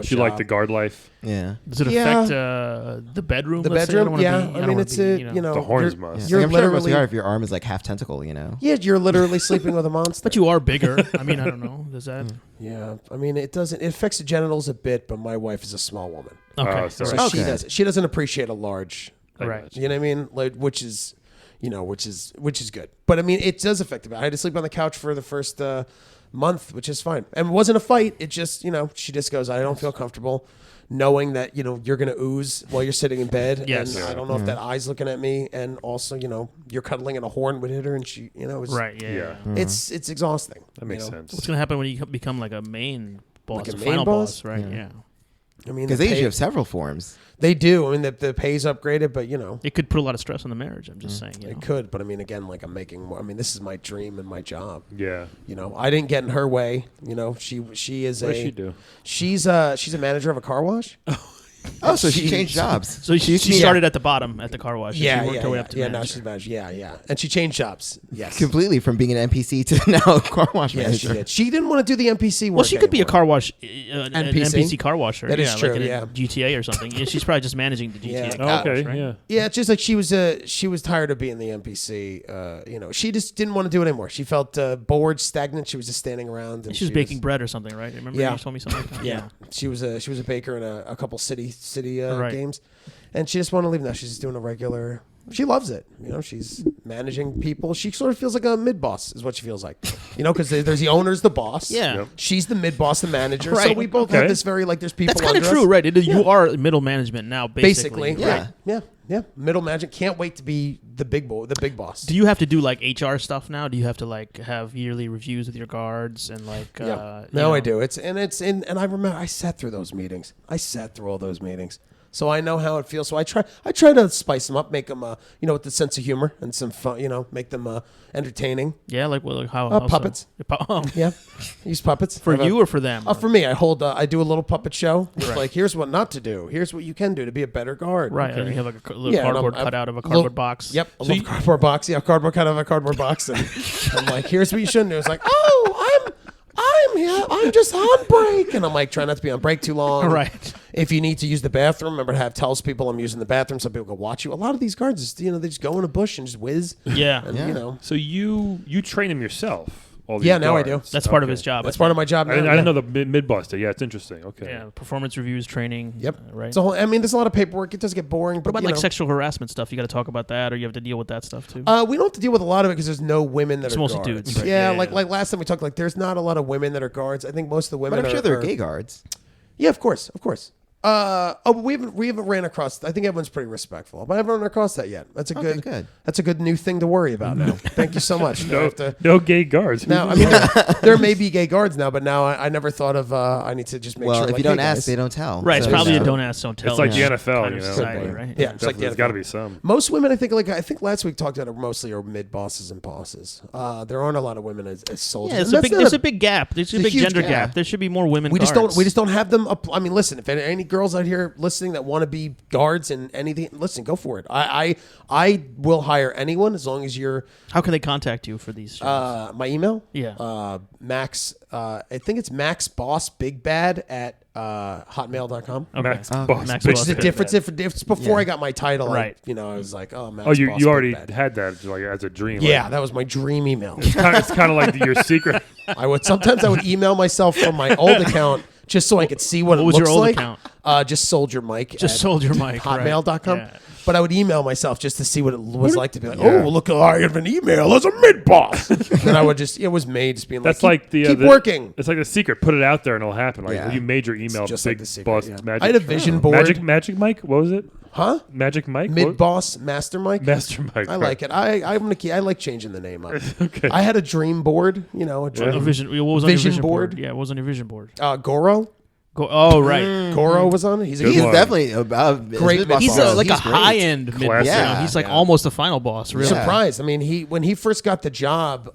She liked the guard life. Yeah. Does it Yeah. affect the bedroom? The let's say? I don't bedroom. wanna Yeah, be- I don't mean wanna it's be, The horns you're- must. You're I'm sure it must be literally hard if your arm is like half tentacle. yeah, you're literally sleeping with a monster. But you are bigger. I mean, I don't know. Does that? Yeah, I mean it doesn't. It affects the genitals a bit, but my wife is a small woman, Okay. so so Right. Okay. she doesn't appreciate a large. Right. You know what I mean? Like, which is good. But I mean, it does affect it. I had to sleep on the couch for the first month, which is fine. And it wasn't a fight. It just, she just goes, I don't feel comfortable knowing that, you're going to ooze while you're sitting in bed. Yes. And I don't know if that eye's looking at me. And also, you're cuddling and a horn would hit her and she, it's, Right. Yeah. Yeah. It's exhausting. That makes sense. What's gonna happen when you become like a main boss, Like a a main final boss? boss? Right. Yeah. I mean, Because the they usually pay- have several forms. they do. I mean, the pay's upgraded, but It could put a lot of stress on the marriage. I'm just saying. it could. But I mean, again, like I'm making more. I mean, this is my dream and my job. Yeah. I didn't get in her way. She is What a does she do? she's a manager of a car wash. Oh, so she changed jobs. So she started at the bottom at the car wash. and Yeah, she worked her way up to now manager. she's manager. Yeah, and she changed jobs. Yes, Completely from being an NPC to now a car wash yeah, manager. she did. She didn't want to do the NPC work. Well, she could be a anymore. car wash, an NPC car washer. That is yeah, true, like in yeah. a GTA or something. Yeah, she's probably just managing the GTA. Yeah. car wash, Okay. right? Yeah. Yeah, it's just like she was tired of being the NPC. She just didn't want to do it anymore. She felt bored, stagnant. She was just standing around. And She was baking bread or something, right? Remember Yeah. you told me something like that? Yeah, she was a baker in a couple city Right. games, and she just wanted to leave now. She's just doing a regular. She loves it. She's managing people. She sort of feels like a mid boss, is what she feels like. Because there's the owner's the boss. Yeah. Yep. She's the mid boss, the manager. So Right. we both Okay. have this very there's people. That's kind of under true, us. right? You are middle management now, basically. Basically, Yeah. right? Yeah. Yeah, middle management. Can't wait to be the big boss. Do you have to do like HR stuff now? Do you have to like have yearly reviews with your guards and like? No, I do. And I remember I sat through those meetings. I sat through all those meetings. So I know how it feels. So I try to spice them up, make them, with the sense of humor and some fun, make them entertaining. Yeah, like how puppets. So? Yeah, use puppets For you or for them? For me, I do a little puppet show. It's like, here's what not to do. Here's what you can do to be a better guard. Right, and you have like a little cardboard cutout of a cardboard box. Yep, a little cardboard box. Yeah, cardboard cut out of a cardboard box. And I'm like, here's what you shouldn't do. It's like, I'm here. I'm just on break. And I'm like, try not to be on break too long. Right. If you need to use the bathroom, remember to tells people I'm using the bathroom so people can watch you. A lot of these guards, they just go in a bush and just whiz. Yeah. And, So you train them yourself? All these now I do. guards? That's part of his job. That's part of my job. I didn't know the mid-boss did. Yeah, it's interesting. Okay. Yeah, performance reviews, training. Yep. Right. So there's a lot of paperwork. It does get boring. But What about like sexual harassment stuff? You got to talk about that, or you have to deal with that stuff too. We don't have to deal with a lot of it because there's no women that It's are mostly guards. dudes, right? Yeah, Yeah, like yeah. like last time we talked, like there's not a lot of women that are guards. I think most of the women. But I'm sure there are are gay guards. Yeah, of course. But we haven't ran across. I think everyone's pretty respectful, but I haven't run across that yet. That's a good. That's a good new thing to worry about now. Thank you so much. No gay guards. Now, I mean, there may be gay guards now, but now I never thought of. I need to just make Well, sure. if like, you don't hey, ask, guys. they don't tell. Right. It's So, probably you a know. don't ask, don't tell. It's like the kind NFL, of society, right? Yeah, it's like There's got to be some. Most women, I think last week talked about it mostly are mid bosses and bosses. There aren't a lot of women as soldiers. Yeah, And there's a big gap. There's a big huge gender gap. gap. There should be more women. We just guards. don't have them. I mean, listen, if there are any girls out here listening that want to be guards and anything, listen, go for it. I will hire anyone as long as you're. How can they contact you for these? My email. Yeah. Max. I think it's maxbossbigbad at hotmail.com. Okay. Max Oh, Boss. Max Big Which is a Bad. difference. It's before I got my title. Right. I was like, oh, Max. Oh, you Boss already Big Bad. had that like as a dream. Yeah, Like, that was my dream email. it's kind of like your secret. Sometimes I would email myself from my old account just so I could see what it was looks your old like. account? Just Soldier Mike. Just Soldier Mike. Hotmail.com. Right. Yeah. But I would email myself just to see what it was like to be like, oh, look, I have an email as a mid boss. And I would it was me just being That's like, like the keep working. It's like the secret. Put it out there and it'll happen. Like Yeah. you made your email Just big like the secret, boss yeah. magic. I had a vision board. Magic Mike. What was it? Huh? Magic Mike. Mid What? boss master Mike. Master Mike. I like it. I'm gonna keep. I like changing the name up. Okay. I had a dream board. A dream. A vision. What was on Vision your vision board? board? Yeah, what was on your vision board? Goro. Oh, right. Goro was on it. He's a Good He's one. definitely Great boss. He's Yeah, like a he's great. high end mid. Classic. Yeah, He's like yeah. almost the final boss. Really. Yeah. surprised. I mean, when he first got the job,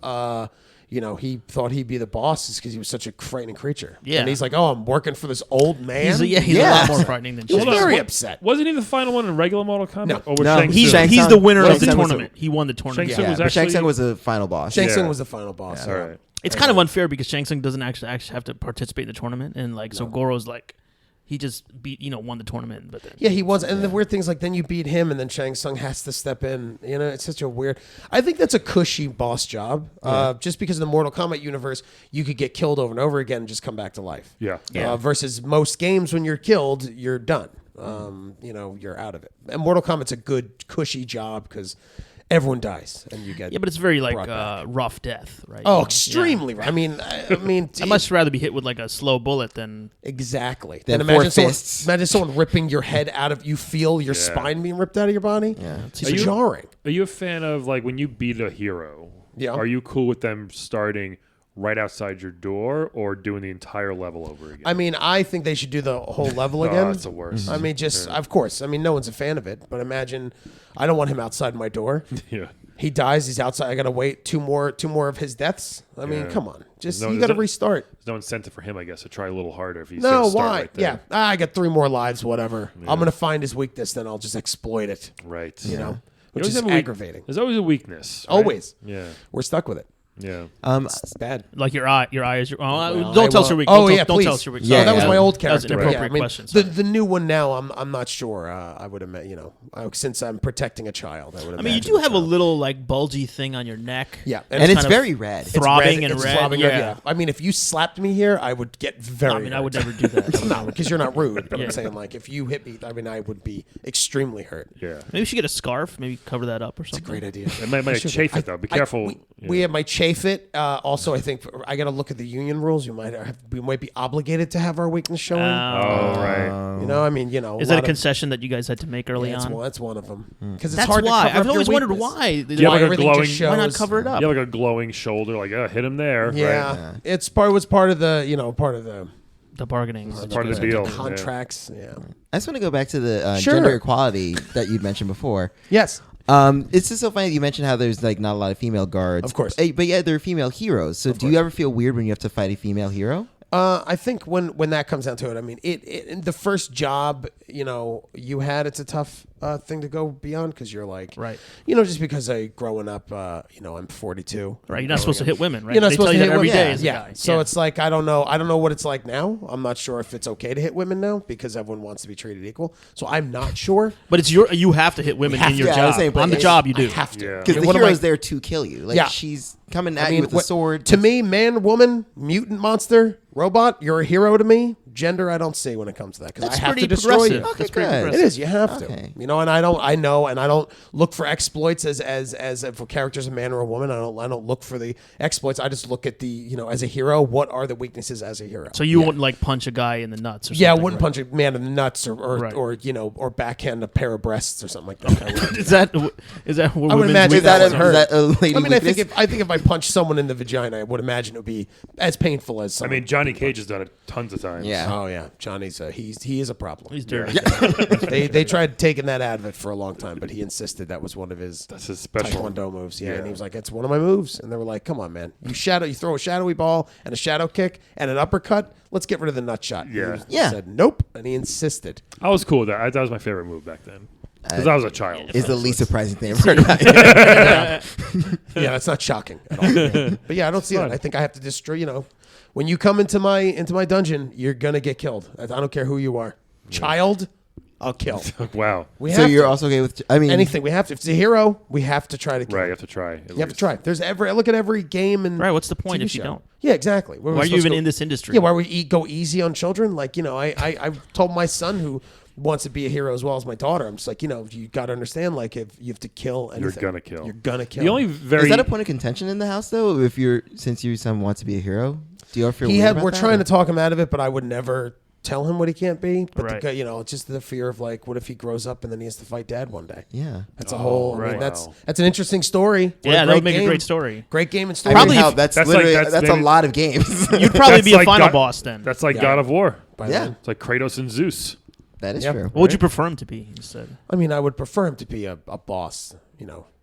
he thought he'd be the boss because he was such a frightening creature. Yeah. And he's like, oh, I'm working for this old man. He's a Yeah. lot more frightening than He was Shang Tsung. very upset. Wasn't he the final one in regular Mortal Kombat? No. Or was No, Shang he's Tsung? Shang He's Tsung. the winner Shang of the Tsung was tournament. He won the tournament. Shang Tsung Yeah, was but Shang actually- Tsung was the final boss. Shang Yeah. Tsung was the final boss. All right. It's kind of unfair because Shang Tsung doesn't actually have to participate in the tournament, and so Goro's like, he just won the tournament, but then Yeah, he was. And the weird thing's like, then you beat him, and then Shang Tsung has to step in. It's such a weird. I think that's a cushy boss job. Just because in the Mortal Kombat universe, you could get killed over and over again and just come back to life. Yeah. Versus most games, when you're killed, you're done. You're out of it. And Mortal Kombat's a good cushy job because everyone dies and you get. yeah, but it's very like brought back. rough death, right? Oh, Yeah. extremely. I mean, I'd much rather be hit with like a slow bullet than exactly. Then Then four imagine fists. someone ripping your head out of. You feel your spine being ripped out of your body. Yeah. It's Are you- jarring. Are you a fan of like when you beat a hero? Yeah. Are you cool with them starting right outside your door or doing the entire level over again? I mean, I think they should do the whole level Oh, again. that's the worst. I mean, of course. I mean, no one's a fan of it, but imagine, I don't want him outside my door. Yeah. He dies. He's outside. I gotta wait two more of his deaths. I mean, Yeah. come on, just No, you there's gotta no- restart. There's no incentive for him, I guess, to try a little harder if he's No, gonna start why? right there. Yeah, I got 3 more lives. Whatever. I'm gonna find his weakness, then I'll just exploit it. Right. Which always is have a weak- aggravating. There's always a weakness. right? Always. Yeah. We're stuck with it. Yeah. It's bad. like your eye is your. Well, don't tell I us your will- weak. Oh, don't yeah, don't please. tell us your weak. Yeah, Oh, that was my old That was character. an Yeah, inappropriate I mean, question. the new one now, I'm not sure. I would admit, since I'm protecting a child, I would. I mean, you do have a little like bulgy thing on your neck. Yeah, And it's kind of very red. It's throbbing red, and it's red. throbbing Yeah. I mean, if you slapped me here, I would get very. I mean, I would hurt. never do that. No, because you're not rude. But Yeah. I'm saying, like, if you hit me, I mean, I would be extremely hurt. Yeah. Maybe we should get a scarf. Maybe cover that up or something. Great idea. It might chafe it though. Be careful. We have my chafe it. Also, I think I got to look at the union rules. We might be obligated to have our weakness showing. Oh, right. You know, I mean, you know, Is that a concession that you guys had to make early on? That's one of them. Because it's That's hard why. to cover I've up always your wondered weakness. why. You have like a everything glowing. just shows. Why not cover it up? You have like a glowing shoulder, like hit him there. Yeah, Right? it's part of the part of the The bargaining. Part of the deal. contracts. Yeah. I just want to go back to the Sure. gender equality that you'd mentioned before. Yes. It's just so funny that you mentioned how there's like not a lot of female guards. Of course. But yeah, there are female heroes. So do you ever feel weird when you have to fight a female hero? I think when that comes down to it, I mean, in the first job, you had, it's a tough thing to go beyond because you're like, Right. Just because growing up, I'm 42. Right, you're not supposed to hit women, right? You're not They supposed tell to you hit that every women. day as a Yeah. guy. So it's like I don't know what it's like now. I'm not sure if it's okay to hit women now because everyone wants to be treated equal. So I'm not sure. But it's you have to hit women have in your to. Yeah, I was job. saying, but On the it's- job, you do. I have to. Yeah. Because the What am hero's I- there to kill you. Like Yeah. she's coming at you with a sword. To me, man, woman, mutant, monster, robot, you're a hero to me. Gender, I don't see when it comes to that because I That's have pretty to destroy progressive. you. Okay, That's pretty good. It progressive. is. You have Okay. to. And I don't look for exploits as if a character's a man or a woman. I don't look for the exploits. I just look at the as a hero. What are the weaknesses as a hero? So you wouldn't like punch a guy in the nuts or something? Yeah, I wouldn't right? punch a man in the nuts or Right. or backhand a pair of breasts or something like that. I wouldn't. Is that what I would women's imagine Is that, that a, would hurt. is that a lady I mean, I weakness? think if I punched someone in the vagina, I would imagine it would be as painful as. I Someone. mean, Johnny Cage has done it tons of times. Yeah. Oh yeah, Johnny's he is a problem. He's dirty. They tried taking that out of it for a long time, but he insisted that was one of his That's his special. Taekwondo moves. Yeah, Yeah. and he was like, "It's one of my moves," and they were like, "Come on, man, you throw a shadowy ball and a shadow kick and an uppercut. Let's get rid of the nut shot." And Yeah. he Yeah. said nope, and he insisted. I was cool with that. That was my favorite move back then because I was a child. is the least surprising thing I've heard about it. Yeah, that's not shocking at all. But yeah, I don't see that. I think I have to destroy. When you come into my dungeon, you're gonna get killed. I don't care who you are, child. I'll kill. Wow. We So have you're to. also okay with? I mean, Anything. We have to. If it's a hero, we have to try to kill. Right. You him. have to try. You have to try. There's look at every game and Right, what's the point TV if you show. don't? Yeah, exactly. Why Why are you even in this industry? Yeah, why we go easy on children? Like I told my son who wants to be a hero as well as my daughter. I'm just like you got to understand. Like if you have to kill anything, You're gonna kill. You're gonna kill. The only very is that a point of contention in the house though? Since your son wants to be a hero, do you ever feel We're trying to talk him out of it, but I would never tell him what he can't be. But Right. it's just the fear of like, what if he grows up and then he has to fight dad one day? Yeah. That's a whole. I mean, right. that's an interesting story. What Yeah, a that would make game. a great story. Great game and I story. mean, Probably hell, if- that's that's literally like- that's a maybe- lot of games. You'd probably That's be a like final God- boss then. That's like Yeah. God of War. By Yeah. then. It's like Kratos and Zeus. That is Yep. true. What would you prefer him to be instead? I mean, I would prefer him to be a boss.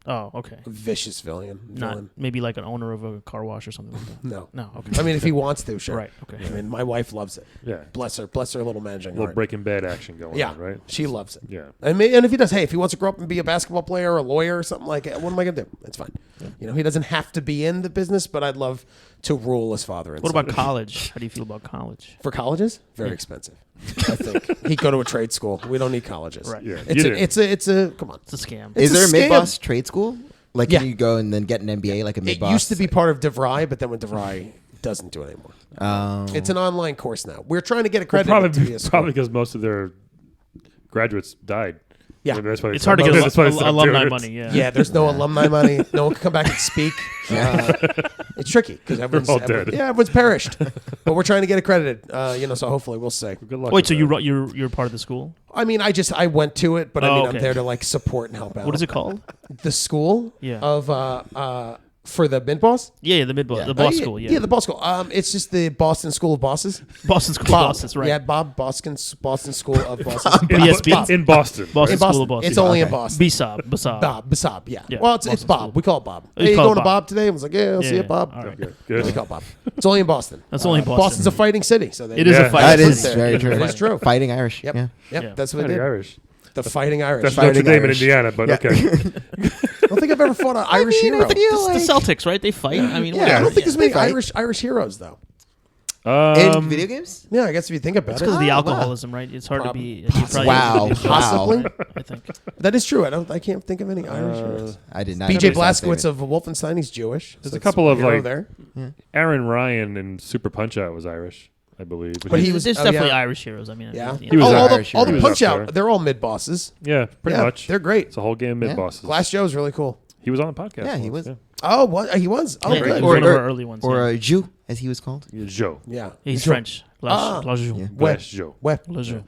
Oh, okay. A vicious villain. Not maybe like an owner of a car wash or something like that. No. No, okay. I mean, if he wants to, sure. Right, okay. I mean, my wife loves it. Yeah. Bless her little managing A little heart. Breaking Bad action going Yeah, on, right? she loves it. Yeah. And if he does, hey, if he wants to grow up and be a basketball player or a lawyer or something like that, what am I going to do? It's fine. He doesn't have to be in the business, but I'd love to rule his father. What about college? How do you feel about college? for colleges? Very expensive. I think he'd go to a trade school. We don't need colleges. Right. Yeah. It's a come on. It's a scam. It's Is there a scam. mid-boss trade school? Like, Yeah. can you go and then get an MBA like a It mid-boss? used to be part of DeVry, but then when DeVry doesn't do it anymore. It's an online course now. We're trying to get accredited to be a school. Probably because most of their graduates died. Yeah. Maybe that's why It's hard to get that's why they stopped alumni doing it. money. Yeah. Yeah, there's no alumni money. No one can come back and speak. It's tricky because all dead. everyone's perished. But we're trying to get accredited. So hopefully we'll see. Good luck. Wait, with so that. you're part of the school? I mean, I went to it, but I Oh, mean, okay. I'm there to like support and help out. What is it called? The school Yeah. of for the mid boss. Yeah, the mid-boss, the boss yeah, school. Yeah, Yeah, the boss school. It's just the Boston School of Bosses. Boston School of Bob. Bosses, right? Yeah, Bob Boston School of Bosses. in, BSB? in Boston. Boston In School Boston. of Boston. It's only in Okay. Boston. Basab. Bob, yeah. Yeah, Well, it's Boston Bob. School. We call it Bob. You Hey, you call going it to Bob. Bob today? I was like, yeah, I'll see you, Bob. All right. Good. We Good. call it Bob. It's only in Boston. That's only in Boston. Boston's a fighting city, so It is Yeah. a fight. That It's is there. very true. It's true. Fighting Irish. Yep. Yeah. Yep. Yeah. That's what they Fighting did. Irish. The Fighting Irish. That's Fighting Notre Dame in Irish. Indiana, but Yeah. okay. I don't think I've ever fought an Irish hero. I feel It's the like- Celtics, right? They fight. I mean, Yeah, I whatever. don't think there's many Fight. Irish heroes though. in video games? Yeah, I guess if you think about It's it, because of the wow. alcoholism, right? It's hard to be. you probably Wow. wouldn't be- Possibly. I think. that is true. I can't think of any Irish heroes. I did not. BJ know that Blazkowicz statement. of Wolfenstein, he's Jewish. There's so a couple of, hero like- there. Aaron Ryan in Super Punch Out was Irish, I believe. But he was- There's oh, definitely yeah. Irish heroes. I mean, Yeah. He was all Irish the hero. Punch He was up Out, there. they're all mid bosses. Yeah, pretty Yeah, much. They're great. It's a whole game mid bosses. Glass Joe's really cool. He was on the podcast. Yeah, he once, was. Oh, what he was. Oh, Yeah, good. he was one of our early ones. Or yeah. Joux, as he was called. Yeah, Joe. Yeah, He's Sure. French. La Joux. Yeah. Bless Joe. Web. La Joux.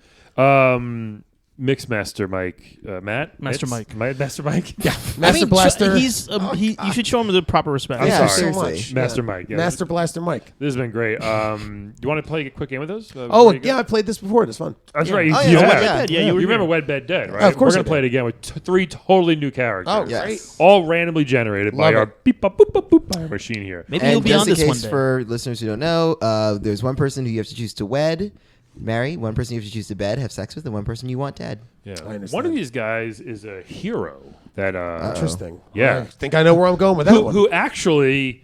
Mixmaster Mike. Matt? Master Mitz? Mike. Master Mike? Yeah, Master Blaster. He's you should show him the proper respect. I'm Yeah, sorry. so much. seriously. Master Mike. Yeah. Master Blaster Mike. This has been great. You want to play a quick game with us? Oh, before you go? yeah, I played this before. It's fun. That's Yeah. right. You, Oh, you yeah, have. yeah. Yeah, you were You remember here. Wed Bed Dead, right? Oh, of course We're I going to play it do. again with 3 totally new characters. Oh, Yes. great. All randomly generated by Love our it. beep, bop, boop, boop, boop, by our machine here. Maybe And you'll be just on in this one case day. for listeners who don't know, there's one person who you have to choose to wed, marry, one person you have to choose to bed, have sex with, and one person you want dead. Yeah. I understand. One of these guys is a hero that Interesting. Yeah. I think I know where I'm going with that one. who actually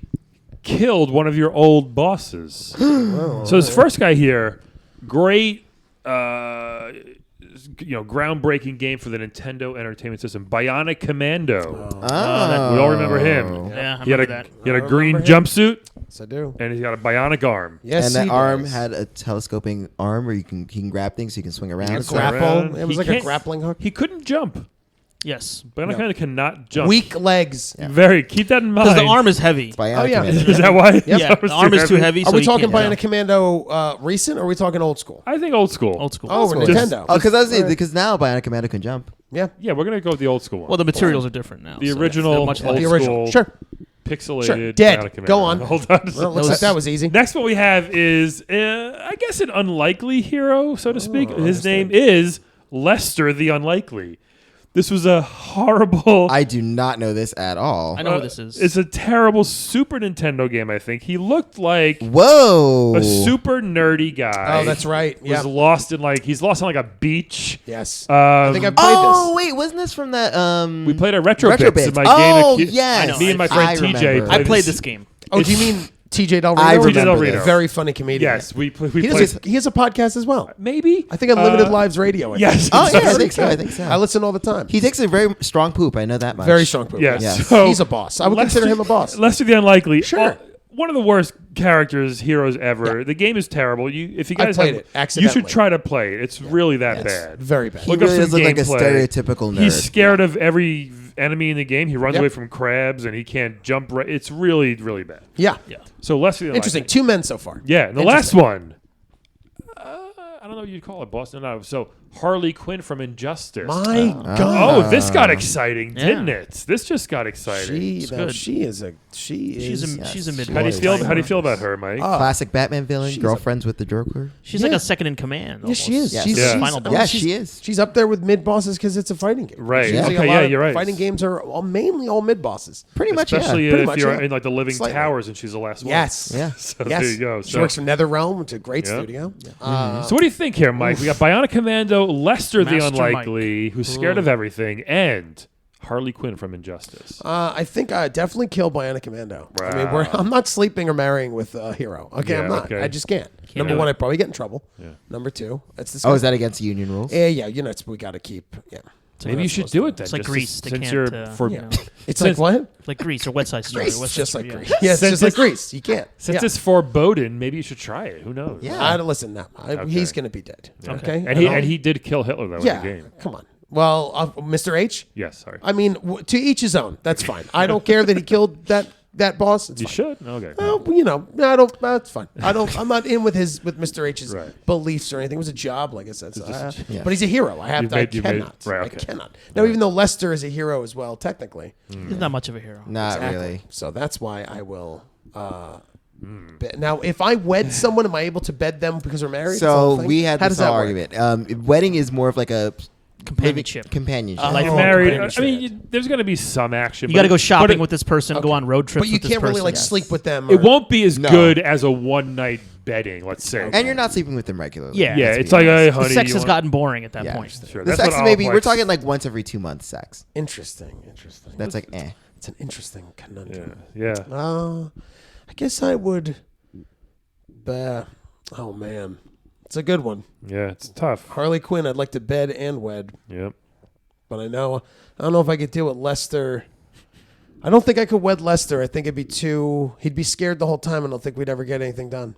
killed one of your old bosses. So this first guy here, great groundbreaking game for the Nintendo Entertainment System, Bionic Commando. Oh. We all remember him. Yeah, I He had remember a that. he had a I green remember him. jumpsuit Yes, I do. and he's got a bionic arm. Yes, And that he arm does. had a telescoping arm where he can grab things so you can swing around. A swing grapple. around. It was He like a can't- grappling hook. He couldn't jump. Yes. Bionic No. Commando cannot jump. Weak legs. Very. Keep that in mind. Because the arm is heavy. Bionic Oh, yeah. Commando. Is that why? Yeah, the arm is too heavy. Are so we he talking can't- Bionic Commando recent or are we talking old school? I think old school. Old school. Oh, we're Just- Nintendo. Oh, because Alright. because now Bionic Commando can jump. Yeah. Yeah, we're gonna go with the old school one. Well, the materials are different now. The so original they're much old lighter. The original. school. Sure. Pixelated. Sure. Dead. Bionic Commando. Go on. Hold on. Well, looks like that was easy. Next one we have is, I guess, an unlikely hero, so to speak. Oh, His name is Lester the Unlikely. This was a horrible. I do not know this at all. I know what this is. It's a terrible Super Nintendo game. I think he looked like Whoa. a super nerdy guy. Oh, that's right. Was Yeah. lost in he's lost on like a beach. Yes. I think I played Oh wait, wasn't this from that? We played a retro Retro bits in Bits. my Oh, game. yes. I know. Me and my I friend TJ. remember. I played this. this game. Oh, do you mean TJ Del Reno? I TJ Del remember Reno. this. Very funny comedian. Yes, we He played. has a podcast as well. Maybe I think on Limited Lives Radio. I Yes. think. Oh yeah, I Sorry. think so. I think so. I listen all the time. He takes a very strong poop. I know that much. Very strong poop. Yes. Yes. So He's a boss. I would consider him a boss. Lester the Unlikely. Sure. One of the worst heroes ever. The game is terrible. If you I guys played have, it you accidentally. should try to play it. It's really that Yes. bad. Very bad. He Look up really some does look like a gameplay. stereotypical nerd. He's scared of every enemy in the game. He runs Yep. away from crabs and he can't jump. It's really, really bad. Yeah. Yeah. So Lester the Interesting. Unlikely. 2 men so far. Yeah. And the last Interesting. one. I don't know what you'd call it, Boston. No. So Harley Quinn from Injustice. My God. Oh, this got exciting, Yeah. didn't it? This just got exciting. good. She is a She's a mid. How do you feel? How do you feel about her, Mike? Classic Batman villain, she's girlfriends with the Joker. She's like a second in command. Yes, she is. Yes. She's, Yeah. she's, Final boss. Yeah, she's- she is. She's up there with mid bosses because it's a fighting game. Right. Usually Okay, a lot yeah, of you're right. Fighting games are mainly all mid bosses. Pretty much, yeah. Especially pretty if much, you're yeah. in like the Living Slightly. Towers and she's the last one. Yes. Yeah. So Yes. there you go. She So, works for NetherRealm, which is a great Yeah. studio. so what do you think here, Mike? We got Bionic Commando, Lester the Master Unlikely, who's scared of everything, and Harley Quinn from Injustice. I think I definitely kill Bionic Commando. I mean, Wow. I'm not sleeping or marrying with a hero. Okay, Yeah, I'm not. okay. I just can't. do Number it. one, I'd probably get in trouble. Yeah. Number two, it's this. Oh, is that against union rules? Yeah, you know, we got to keep. Yeah. Maybe you should do it then. It's like just Grease. They since can't, you're you know, It's Since- like what? like Grease or West Side Story. Grease. West It's Side just like Story, Grease. yeah. Yeah, it's Since just like it's- Grease. You can't. Since yeah. it's foreboding, maybe you should try it. Who knows? Yeah. Listen, no, he's going to be dead. Okay. And he did kill Hitler though Yeah. in the game. Come on. Well, Mr. H. Yes. Sorry. I mean, to each his own. That's fine. I don't care that he killed that boss. It's You fine. should. Okay. Well, you know, I don't. That's fine. I'm not in with Mr. H's Right. beliefs or anything. It was a job, like I said. So Yeah. But he's a hero. I You've made- cannot. right, I okay. cannot. Now, even though Lester is a hero as well, technically. He's not much of a hero. Not Exactly. really. So that's why I will. Now, if I wed someone, am I able to bed them because we're married? It's the So whole thing? we had How this does that whole work? argument. Wedding is more of like a Companionship. companionship. Oh, Life You're Oh, married. companionship. I mean, there's going to be some action. You got to but go it- shopping but it- with this person, go on road trips But you with this can't really person. like Yes. sleep with them. It or- won't be as No. good as a one night bedding. Let's say. And you're not sleeping with them regularly. Yeah. Yeah, let's it's be like, honest. hey, The honey, sex you has want- gotten boring at that Yeah. point. Sure, The that's sex what maybe I'll we're like. talking like once every 2 months sex. Interesting. That's like eh. It's an interesting conundrum. Yeah. I guess I would. Oh man, it's a good one. Yeah. It's tough. Harley Quinn, I'd like to bed and wed, Yep. but I don't know if I could deal with Lester I don't think I could wed Lester. I think he'd be scared the whole time, and I don't think we'd ever get anything done.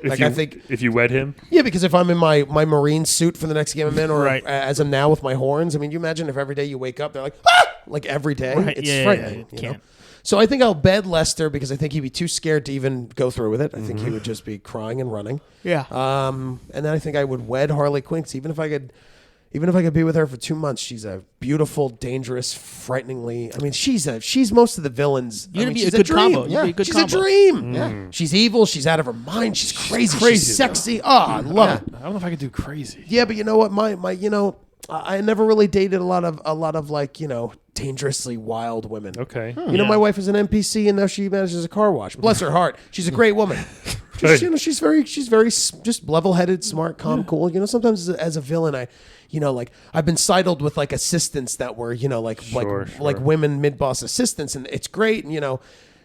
If you wed him, Yeah, because if I'm in my Marine suit for the next game I'm in, or Right. as I'm now with my horns, I mean, you imagine if every day you wake up, they're like, ah! Like every day. Right. It's Yeah, frightening. you You know? can't. So I think I'll bed Lester because I think he'd be too scared to even go through with it. I think he would just be crying and running. Yeah. And then I think I would wed Harley Quinn. 'Cause even if I could be with her for 2 months, she's a beautiful, dangerous, frighteningly. I mean, she's most of the villains. You're gonna be she's a good dream. combo. You'd be a good she's combo. a dream. Yeah. She's evil. She's out of her mind. She's crazy. crazy, She's sexy. Oh, I love it. I don't know if I could do crazy. Yeah, but you know what? I never really dated a lot of like, dangerously wild women. Okay. My wife is an NPC and now she manages a car wash. Bless her heart. She's a great woman. She's very just level-headed, smart, calm, cool. Sometimes as a villain, I've been sidled with like assistants that were, Sure. like women mid-boss assistants, and it's great. And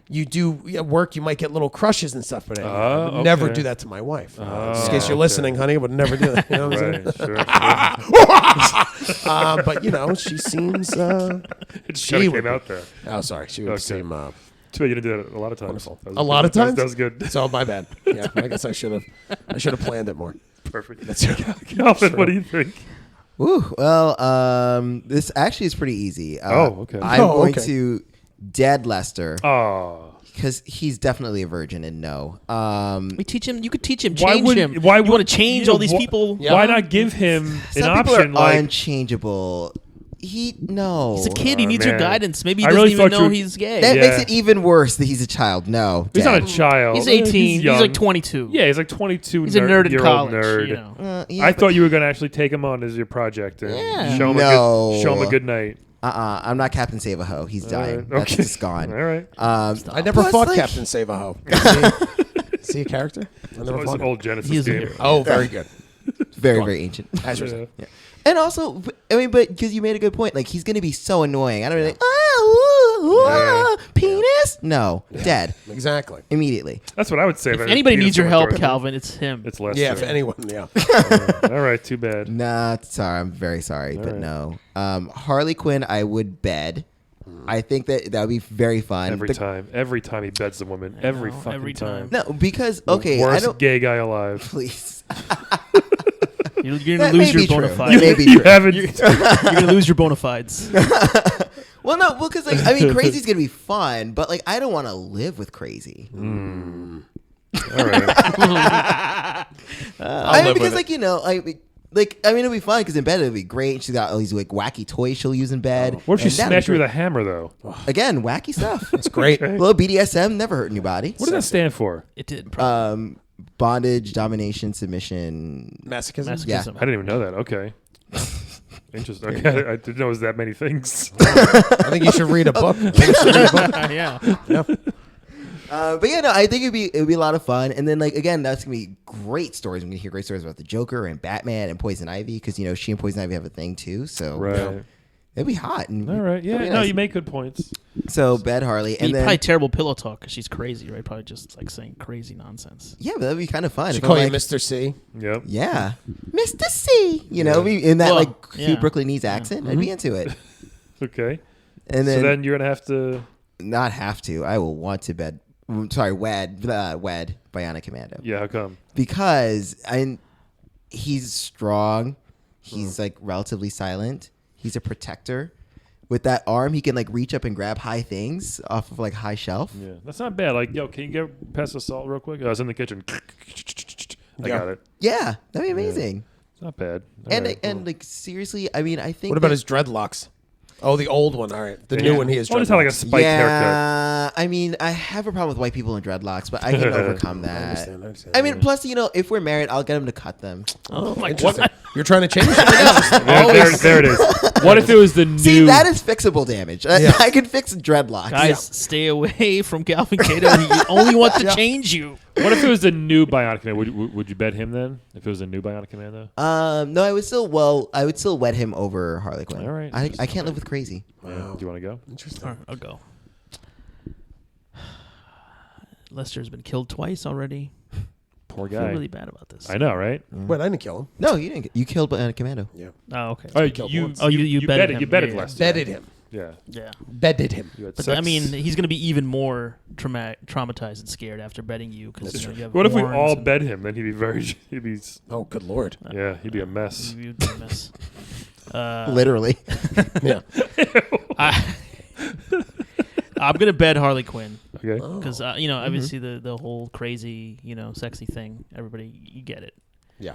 you do work, you might get little crushes and stuff, but I would never okay. do that to my wife. Just in case you're listening, honey, I would never do that. You know what I'm saying? Right. Sure. She seems. It just She kind of would came be- out there. Oh, sorry. She would seem. Too bad you didn't do that a lot of times. Wonderful. That was A lot of good. times? That was good. So my bad. Yeah, I guess I should have planned it more. Perfect. That's okay. Calvin, what do you think? Ooh, well, this actually is pretty easy. Okay. I'm Oh, going okay. to dead Lester Oh. because he's definitely a virgin and no. We teach him. You could teach him. Why Change would- him. why you would- want to change yeah, all these wh- people? Yeah. Why not give him an Some option people are like unchangeable. No. He's a kid. He needs your man. guidance. Maybe he I doesn't really even thought know you- he's gay. That Yeah. makes it even worse that he's a child. No, he's Dad. not a child. He's 18. He's young. like 22. Yeah, he's like 22. He's a nerd in year college. Old nerd. You know. Yeah, I but- thought you were going to actually take him on as your project and Yeah. show him show him a good night. I'm not Captain Save a Ho. He's dying. right, That's okay. just gone. All right. I never Plus, fought like- Captain Save a Ho. Is he a character? I never It's fought an him. old Genesis He is a game. hero. Oh, very good. Very, Go on. very ancient. As you're Yeah. saying. And also, but because you made a good point, like he's gonna be so annoying. I don't really penis. No, dead Exactly. immediately. That's what I would say. If I had anybody penis needs your in my help, throat. Calvin, it's him. It's Lester. Yeah, if anyone, yeah. All right, too bad. Nah, sorry, I'm very sorry, but right. no. Harley Quinn, I would bed. I think that would be very fun. Every time he beds a woman. Every know, fucking every time. time. No, because okay, I Worst don't. gay guy alive. Please, You're that gonna may lose your be bona true. fides. That may be You true. haven't. You're gonna lose your bona fides. Well, no, well, because like I mean, crazy's gonna be fun, but like I don't want to live with crazy. All right. I live mean, with because it. like I mean, it'll be fun because in bed it'll be great. She's got all these like wacky toys she'll use in bed. What if she And that'd be smashed you with great. a hammer, though? Again, wacky stuff. It's great. A little BDSM, never hurt anybody. What does that stand for? It did. Bondage, domination, submission. Masochism? Masochism. I didn't even know that. Okay. Interesting. Okay. I didn't know it was that many things. I think you should read a book. Yeah. But yeah, no, I think it'd be a lot of fun. And then like again, that's gonna be great stories. I'm gonna hear great stories about the Joker and Batman and Poison Ivy because she and Poison Ivy have a thing too. So Right. it'd be hot. And All right. Yeah. it'd be No, nice. you make good points. So bed Harley, and then Probably terrible pillow talk because she's crazy, right? Probably just like saying crazy nonsense. yeah, but that'd be kind of fun. She If I'm call you like, Mr. C. Yep. Yeah, Mr. C. In that Well, like yeah. cute Brooklynese accent, I'd be into it. Okay. And So then, then you're gonna have to. not have to. I will want to wed Bionic Commando Yeah. How come? because he's strong. He's like relatively silent. He's a protector. With that arm, he can like reach up and grab high things off of like high shelf. Yeah. That's not bad. Like, yo, can you get past the salt real quick? I was in the kitchen. I got it. Yeah, that'd be amazing. It's not bad. All And right. and like seriously, I mean, I think. What about that- his dreadlocks? Oh, the old one. All right. The Yeah. new one, he has I want to have like a dreadlocks. spiked haircut. Yeah, I mean, I have a problem with white people in dreadlocks, but I can overcome I that. understand. I mean, plus, if we're married, I'll get him to cut them. Oh my Interesting. god. You're trying to change it? There it is. What if it was the new? See, that is fixable damage. I can fix dreadlocks. Guys, stay away from Calvin Cato. He only wants to change you. What if it was the new Bionic Commando? Would you bet him then? If it was a new Bionic Commando? No, I would still wed him over Harley Quinn. All right. I can't live with crazy. Yeah. Do you want to go? Interesting. All right, I'll go. Lester's been killed twice already. Poor I feel guy. really bad about this. I know, right? Wait, I didn't kill him. No, you didn't. You killed Bionic Commando. Yeah. Oh, okay. Oh, killed you once. Oh, you betted him. You betted Yeah, Lester. Betted him. Yeah. Yeah. Bedded him. You had But sex. I mean, he's going to be even more traumatized and scared after bedding you because you have What if we horns all and- bed him? Then he'd be Oh, good lord. he'd be a mess. You'd be a mess. Literally. Yeah. I'm gonna bed Harley Quinn Okay. because obviously the whole crazy sexy thing. Everybody, you get it. Yeah.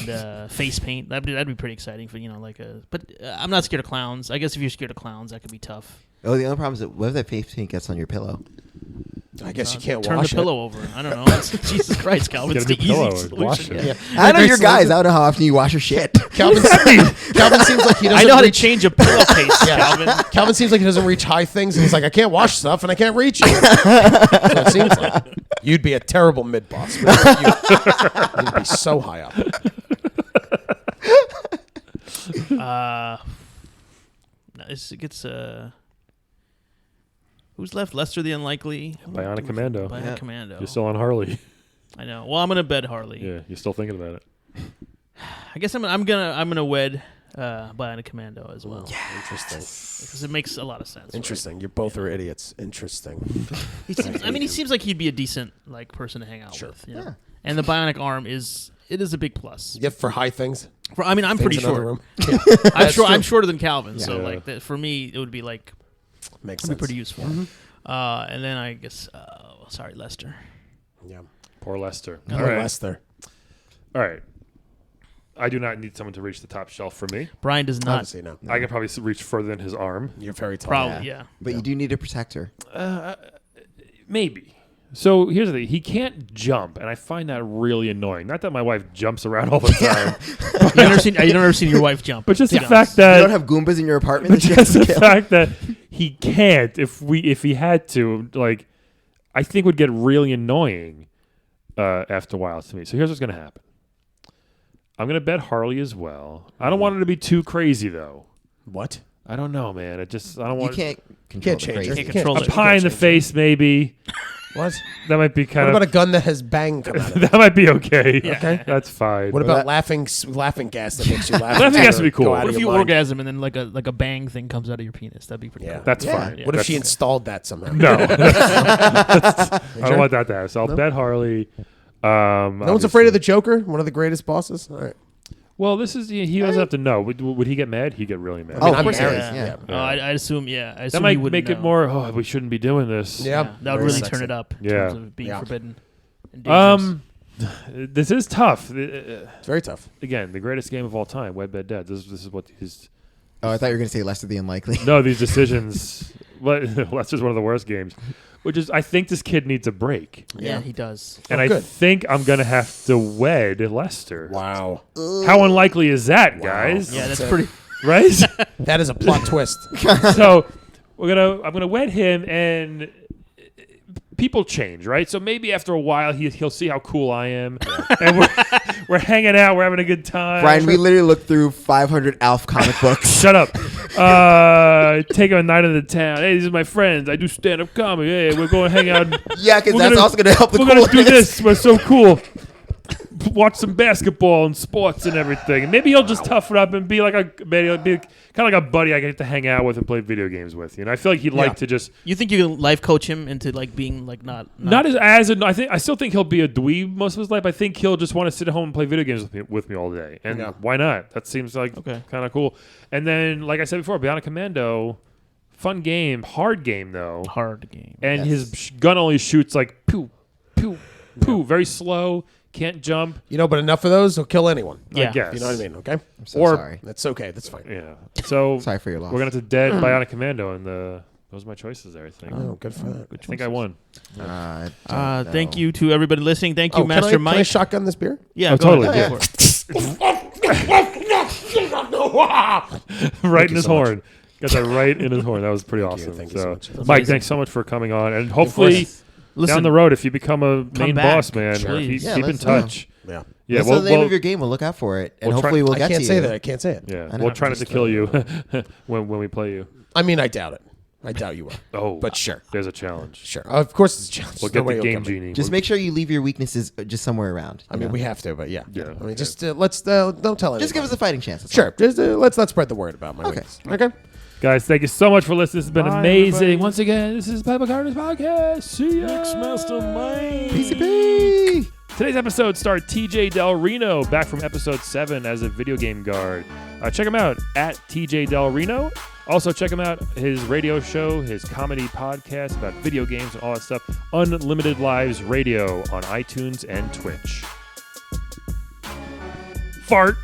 And face paint that'd be pretty exciting for But I'm not scared of clowns. I guess if you're scared of clowns, that could be tough. Oh, the only problem is that what if that face paint gets on your pillow? I guess you can't Turn wash the it. pillow over. I don't know. Jesus Christ, Calvin! Get It's a the new pillow easy and wash solution. it. Yeah. I know Great you're guys. solution. I don't know how often you wash your shit. Calvin seems like he doesn't I know how to reach, change a pillowcase, Calvin. Calvin seems like he doesn't reach high things, and he's like, I can't wash stuff, and I can't reach it. So it seems like you'd be a terrible mid boss. You'd be so high up. It gets who's left? Lester the Unlikely. Bionic Commando. Bionic Yeah. Commando. You're still on Harley. I know. Well, I'm gonna bed Harley. Yeah. You're still thinking about it. I guess I'm gonna wed Bionic Commando as well. Interesting. Because it makes a lot of sense. right? Interesting. You both are idiots. Interesting. He seems like he'd be a decent person to hang out Sure. with. You know? Yeah. And the bionic arm is a big plus. Yep, for high things. I'm Things pretty in another short. room. I'm shorter than Calvin, so Yeah. for me it would be Makes it'd be sense. pretty useful. And then I guess sorry, Lester. Yeah. Poor Lester. Poor All right. Lester. All right. I do not need someone to reach the top shelf for me. Brian does not. Obviously, no. I can probably reach further than his arm. You're very tall. Probably, yeah. But you do need a protector. Maybe. So here's the thing. He can't jump, and I find that really annoying. Not that my wife jumps around all the time, You've never seen your wife jump. but just to the be fact honest. You don't that have Goombas in your apartment but that you have just to the kill? fact that he can't if he had to, like, I think would get really annoying after a while to me. So here's what's going to happen. I'm going to bet Harley as well. I don't want it to be too crazy, though. What? I don't know, man. I don't You want can't control Can't the change crazy. her. Can't control a it. pie in the face, maybe. What? That might be What kind about of. a gun that has bang come out of it? That might be okay. Yeah. Okay. That's fine. What Well, about laughing gas that makes you laugh? Laughing gas would be Go cool. out What of if your you mind? orgasm and then like a bang thing comes out of your penis? That'd be pretty Yeah. cool. That's Yeah. fine. Yeah. What if That's- she installed that somehow? No. I don't want that to happen. So I'll bet Harley. No one's afraid of the Joker, one of the greatest bosses. All right. Well, this is he doesn't have to know. Would he get mad? He'd get really mad. Oh, of I'm course it married. is. Yeah. Oh, I'd assume, yeah. I that assume might he wouldn't make it know. more. Oh, we shouldn't be doing this. Yeah. That would Very really sexy. turn it up in Yeah. terms of being Yeah. forbidden. And dangerous. This is tough. It's very tough. Again, the greatest game of all time, Wed Bed Dead. This is what these. Oh, I thought you were going to say Lester the Unlikely. No, these decisions. That's just one of the worst games. Which is, I think this kid needs a break, Yeah, he does. and Oh, I good. think I'm gonna have to wed Lester. Wow. How unlikely is that, guys? Yeah, that's That's pretty. Right. That is a plot twist. So I'm gonna wed him, and people change, right? So maybe after a while he'll see how cool I am, and we're hanging out, we're having a good time. Brian, we literally looked through 500 Alf comic books. Shut up. Take him a night in the town. Hey, these are my friends. I do stand-up comedy. Hey, we're going to hang out. Yeah, because We're that's gonna- also going to help the We're going to do coolness. this. We're so cool. Watch some basketball and sports and everything. And maybe he'll just toughen up and be like kind of like a buddy I get to hang out with and play video games with. You know, I feel like he'd like to just You think you can life coach him into like being like not I still think he'll be a dweeb most of his life. I think he'll just want to sit at home and play video games with me all day. And Yeah. why not? That seems like Okay. kind of cool. And then, like I said before, Bionic Commando, fun game, hard game though. hard game. And Yes. his gun only shoots like pew, pew, pew, very slow, can't jump. But enough of those will kill anyone. Yeah. I guess. You know what I mean? Okay. I'm so Or- sorry. That's okay. That's fine. Yeah. So Sorry for your loss. we're gonna have to dead Bionic Commando, and those are my choices there. I think. Oh, good for that. I think I won. I don't Thank know. you to everybody listening. Thank you, Oh, Master can I Mike. shotgun this beer? Yeah, Oh, go totally, ahead. yeah. Go for it. Right in you his so much. horn. Got that right in his horn. That was pretty awesome. Thank you so much. Mike, amazing. thanks so much for coming on, and hopefully Listen, down the road, if you become a main back, boss, man, sure. keep, Yeah, keep in let's know. touch. Yeah. Yeah, That's well, the name well, of your game. We'll look out for it, and we'll try- hopefully we'll I get can't to say you. that. I can't say it. yeah, I we'll know. try not to kill you when we play you. I mean, I doubt it. I doubt you will. Oh, But sure. there's a challenge. Sure. Of course it's a challenge. We'll get Nobody the will game kill me. genie. Just make sure you leave your weaknesses just somewhere around. I mean, we have to, but yeah. Yeah, I mean, okay. just let's don't tell anyone. just give us a fighting chance. That's Sure. Just let's not spread the word about my Okay. weakness. Okay. Guys, thank you so much for listening. This has been Bye, amazing. everybody. Once again, this is Piper Carter's podcast. See ya. PCP. Today's episode starred TJ Del Reno, back from episode 7 as a video game guard. Check him out at TJ Del Reno. Also, check him out, his radio show, his comedy podcast about video games and all that stuff, Unlimited Lives Radio on iTunes and Twitch. Fart.